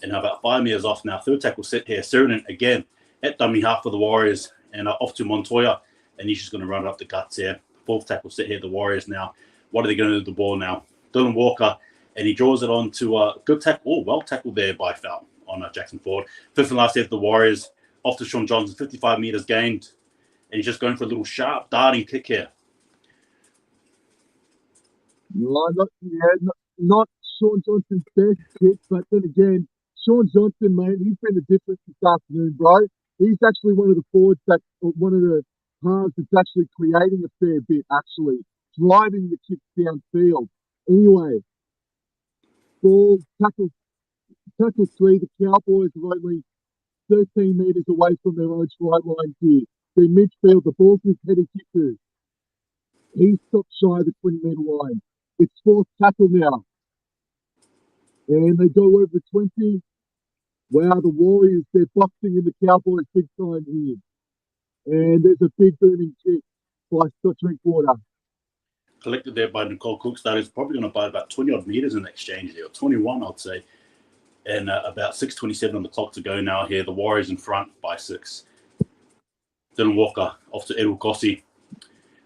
and about 5 meters off now. Third tackle set here, Sirenen again at dummy half for the Warriors, and off to Montoya, and he's just going to run it up the guts here. Fourth tackle set here, the Warriors now. What are they going to do with the ball now? Dylan Walker, and he draws it on to a good tackle. Oh, well tackled there by Foul on Jackson Ford. Fifth and last here for the Warriors, off to Sean Johnson, 55 meters gained, and he's just going for a little sharp darting kick here. No, not Sean Johnson's best kick, but then again, Sean Johnson, mate, he's been the difference this afternoon, bro. He's actually one of the forwards one of the halves that's actually creating a fair bit, actually, driving the kicks downfield. Anyway, ball, tackle 3, the Cowboys are only 13 metres away from their own strike line here. They're midfield, the ball's with Teddy Kiku. He's stopped shy of the 20-metre line. It's fourth tackle now. And they go over the 20. Wow, the Warriors, they're boxing in the Cowboys big time here. And there's a big booming kick by Drinkwater. Collected there by Nicole Cooks. That is probably going to buy about 20-odd metres in the exchange there, or 21, I'd say. And about 6:27 on the clock to go now here. The Warriors in front by 6. Dylan Walker off to Edel Gossi.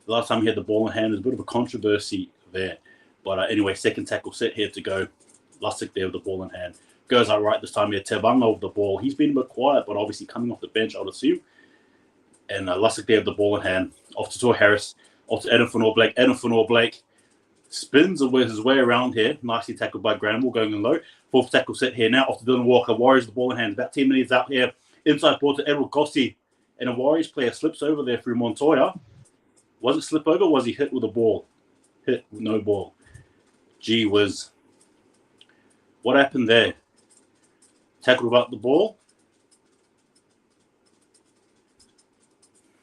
The last time he had the ball in hand, there's a bit of a controversy there. But anyway, second tackle set here to go. Lussick there with the ball in hand. Goes out right this time here. Tevanga with the ball. He's been a bit quiet, but obviously coming off the bench, I would assume. And Lussick there with the ball in hand. Off to Tor Harris. Off to Adam Fanor-Blake. Adam Fanor-Blake spins his way around here. Nicely tackled by Granville, going in low. Fourth tackle set here now. Off to Dylan Walker. Warriors the ball in hand. About 10 minutes out here. Inside ball to Edward Gossi. And a Warriors player slips over there through Montoya. Was it slip over or was he hit with a ball? Hit with no ball. Gee whiz. What happened there? Tackled about the ball?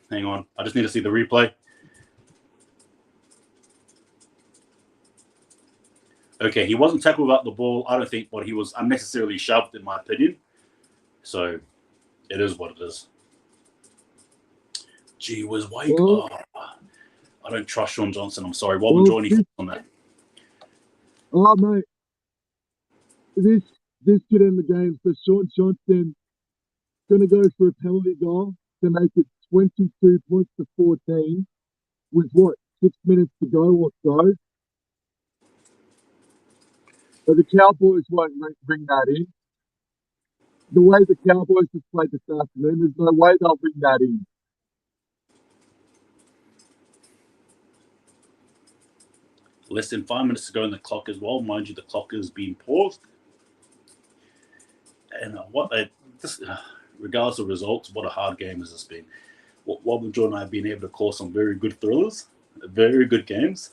Hang on. I just need to see the replay. Okay, he wasn't tackled about the ball, I don't think, but he was unnecessarily shoved, in my opinion. So, it is what it is. Gee whiz, wait. Oh, I don't trust Sean Johnson. I'm sorry. What would join you on that? Oh, mate. This could end the game. So Sean Johnson going to go for a penalty goal to make it 22 points to 14 with, 6 minutes to go or so. But the Cowboys won't bring that in. The way the Cowboys have played this afternoon, there's no way they'll bring that in. Less than 5 minutes to go on the clock as well. Mind you, the clock has been paused. And regardless of results, what a hard game has this been. Wobbling Joe and I have been able to call some very good thrillers, very good games.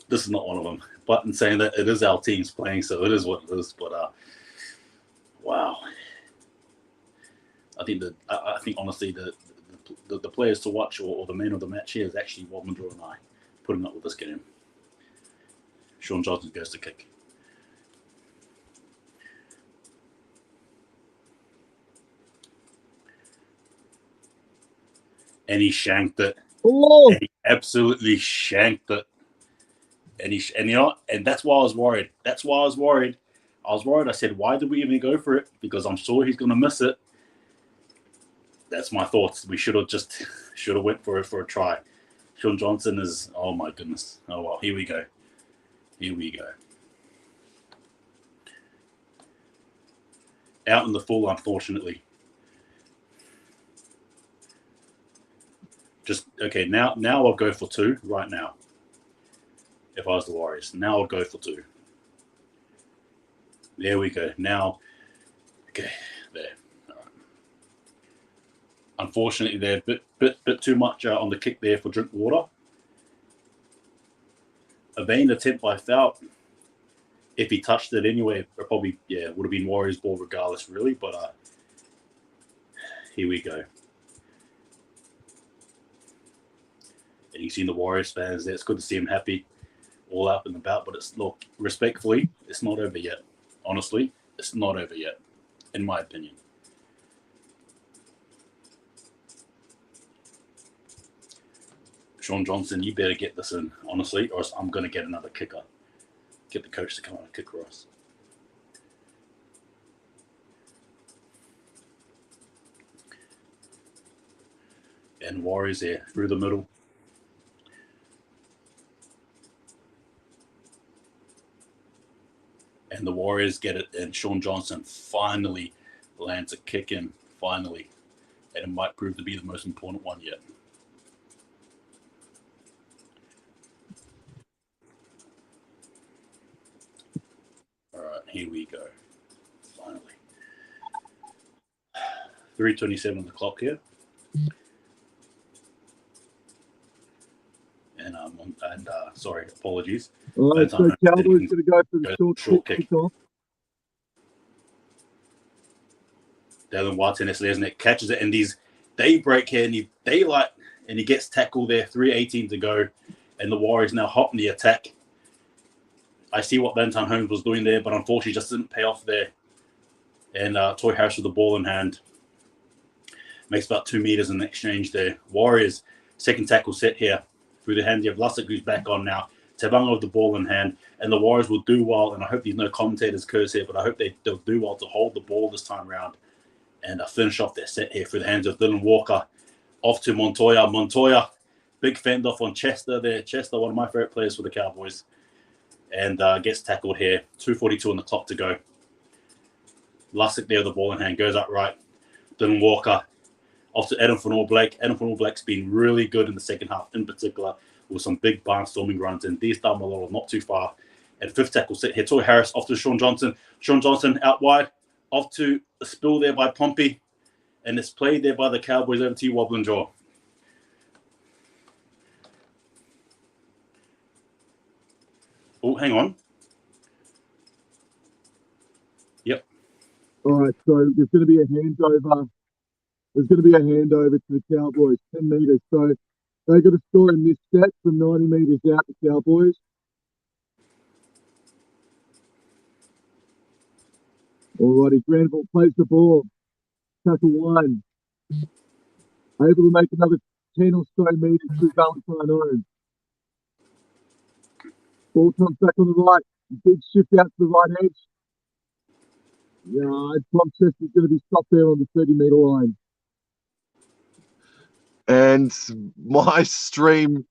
This is not one of them. But in saying that, it is our teams playing, so it is what it is. But wow, I think honestly the players to watch or the man of the match here is actually Wobbling Joe and I putting up with this game. Sean Johnson goes to kick. And he shanked it. Oh! And he absolutely shanked it. And that's why I was worried. I was worried. I said, why did we even go for it? Because I'm sure he's going to miss it. That's my thoughts. We should have went for it for a try. Sean Johnson is, oh my goodness. Oh well, here we go. Out in the full, unfortunately. Okay, now I'll go for 2 right now. If I was the Warriors. Now I'll go for 2. There we go. Now, okay, there. All right. Unfortunately, there bit too much on the kick there for Drinkwater. A vain attempt by Fout. If he touched it anyway, it probably would have been Warriors ball regardless, really. But here we go. And you've seen the Warriors fans there. It's good to see them happy, all up and about. But respectfully, it's not over yet. Honestly, it's not over yet, in my opinion. Sean Johnson, you better get this in, honestly, or else I'm going to get another kicker. Get the coach to come out and kick for us. And Warriors there through the middle. And the Warriors get it, and Sean Johnson finally lands a kick in, finally. And it might prove to be the most important one yet. All right, here we go. Finally. 3:27 on the clock here. And sorry, apologies. All right, so Cowboys going to go for the short kick off. Dylan Martinez, isn't it? Catches it, and they break here, and he gets tackled there. 3:18 to go, and the Warriors now hop in the attack. I see what Valentine Holmes was doing there, but unfortunately just didn't pay off there. And Toy Harris with the ball in hand. Makes about 2 meters in the exchange there. Warriors, second tackle set here. Through the hands of Vlasic, who's back on now. Tabanga with the ball in hand. And the Warriors will do well, and I hope there's no commentators curse here, but I hope they'll do well to hold the ball this time around and finish off their set here through the hands of Dylan Walker. Off to Montoya. Montoya, big fend off on Chester there. Chester, one of my favorite players for the Cowboys. And gets tackled here. 2:42 on the clock to go. Vlasic there with the ball in hand. Goes up right. Dylan Walker. Off to Adam Fanor-Blake. Adam Fanor-Blake's been really good in the second half, in particular, with some big barnstorming runs. And these down below not too far. And fifth tackle set here. Toy Harris off to Sean Johnson. Sean Johnson out wide. Off to a spill there by Pompey. And it's played there by the Cowboys. Over to you, Wobbling Jaw. Oh, hang on. Yep. All right, so there's going to be a handover. There's going to be a handover to the Cowboys, 10 meters. So they've got to score in this set from 90 meters out, the Cowboys. All righty, Granville plays the ball. Tackle one. Able to make another 10 or so meters through Valentine Owen. Ball comes back on the right. Big shift out to the right edge. Yeah, Tom Chester's going to be stopped there on the 30-meter line. And my stream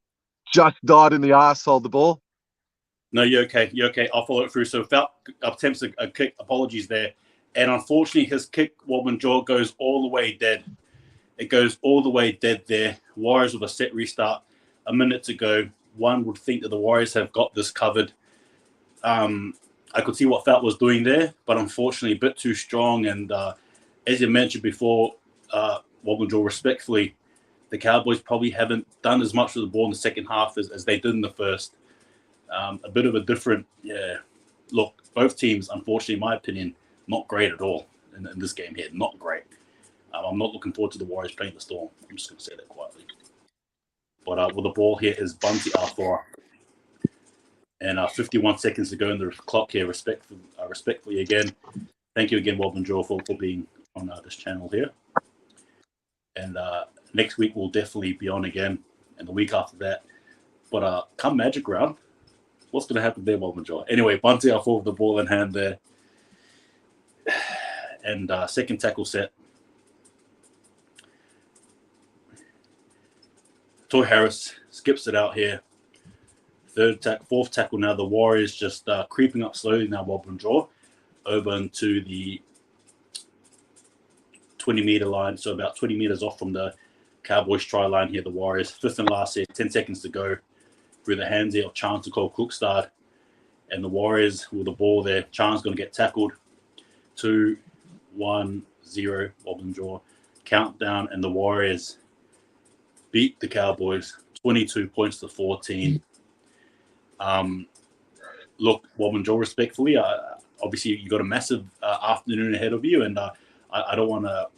just died in the arsehole, the ball. No, you're okay. You're okay. I'll follow it through. So Falk attempts a kick. Apologies there. And unfortunately, his kick, Wobbling Jaw, goes all the way dead. It goes all the way dead there. Warriors with a set restart. A minute to go. One would think that the Warriors have got this covered. I could see what Falk was doing there, but unfortunately, a bit too strong. And as you mentioned before, Wobbling Jaw, respectfully, the Cowboys probably haven't done as much with the ball in the second half as they did in the first. A bit of a different, look, both teams, unfortunately, in my opinion, not great at all in this game here. Not great. I'm not looking forward to the Warriors playing the Storm. I'm just going to say that quietly. But with the ball here is Bunty Arthur. And 51 seconds to go in the clock here. Respectfully again. Thank you again, Wobbling Jaw, for being on this channel here. And next week we'll definitely be on again. And the week after that. But come Magic Round, what's going to happen there, Wobbling Jaw? Anyway, Bunty Arthur with the ball in hand there. And second tackle set. Toy Harris skips it out here. Fourth tackle now. The Warriors just creeping up slowly now, Wobbling Jaw, over into the 20-meter line. So about 20 meters off from the Cowboys try line here. The Warriors, fifth and last here, 10 seconds to go. Through the hands here of Chance to call Cookstad. And the Warriors with the ball there. Chance going to get tackled. 2, 1, 0, Wobbling Jaw. Countdown, and the Warriors beat the Cowboys 22 points to 14. Look, Wobbling Jaw, respectfully, obviously you got a massive afternoon ahead of you, and I don't want to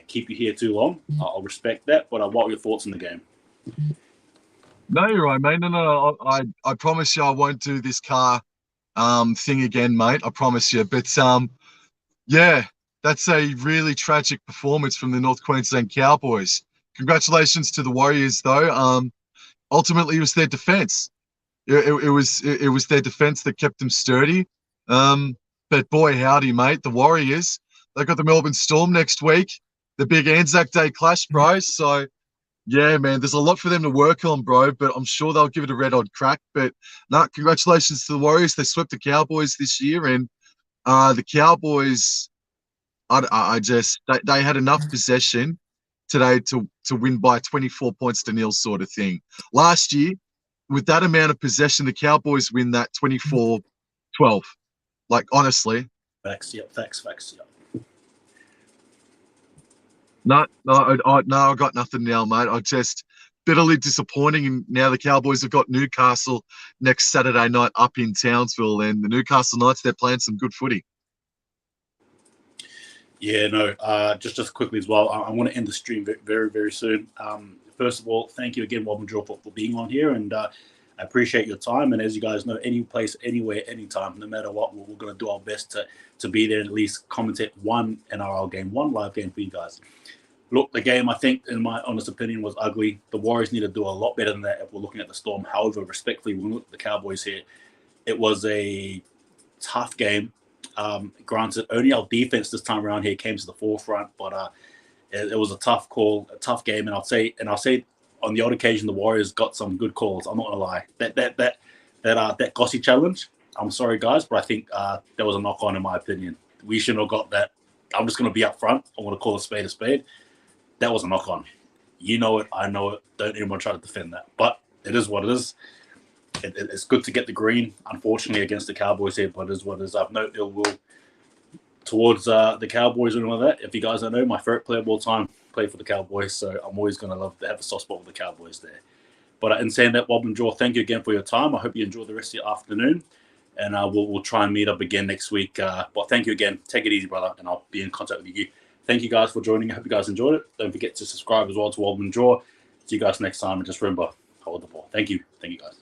keep you here too long. I'll respect that, but what were your thoughts on the game? No, you're right, mate. No. I promise you I won't do this car thing again, mate. I promise you. But that's a really tragic performance from the North Queensland Cowboys. Congratulations to the Warriors, though. ultimately it was their defense. It was their defense that kept them sturdy. But boy, howdy, mate, the Warriors, they got the Melbourne Storm next week, the big Anzac Day clash, bro. So yeah, man, there's a lot for them to work on, bro. But I'm sure they'll give it a red-hot crack. But congratulations to the Warriors. They swept the Cowboys this year, and the Cowboys, they had enough possession today to win by 24 points to nil, sort of thing. Last year, with that amount of possession, the Cowboys win that 24-12. Like, honestly. Facts, yep. No, I got nothing now, mate. I just bitterly disappointing. And now the Cowboys have got Newcastle next Saturday night up in Townsville, and the Newcastle Knights, they're playing some good footy. Yeah, no, just quickly as well, I want to end the stream very, very soon. First of all, thank you again, Wobbin Draw, for being on here, and I appreciate your time. And as you guys know, any place, anywhere, anytime, no matter what, we're going to do our best to be there and at least commentate one NRL game, one live game for you guys. Look, the game, I think, in my honest opinion, was ugly. The Warriors need to do a lot better than that if we're looking at the Storm. However, respectfully, when we look at the Cowboys here, it was a tough game. Granted, only our defense this time around here came to the forefront, but it was a tough call, a tough game. And I'll say on the odd occasion, the Warriors got some good calls. I'm not gonna lie. That Gossie challenge, I'm sorry, guys, but I think there was a knock on, in my opinion. We shouldn't have got that. I'm just gonna be up front. I'm gonna call a spade a spade. That was a knock on. You know it. I know it. Don't anyone try to defend that. But it is what it is. It's good to get the green, unfortunately, against the Cowboys here, but it is what it is. I've no ill will towards the Cowboys or anything like that. If you guys don't know, my favorite player of all time played for the Cowboys, so I'm always going to love to have a soft spot with the Cowboys there. But in saying that, Bob and Draw, thank you again for your time. I hope you enjoy the rest of your afternoon, and we'll try and meet up again next week. But thank you again. Take it easy, brother, and I'll be in contact with you. Thank you guys for joining. I hope you guys enjoyed it. Don't forget to subscribe as well to Bob and Draw. See you guys next time, and just remember, hold the ball. Thank you. Thank you, guys.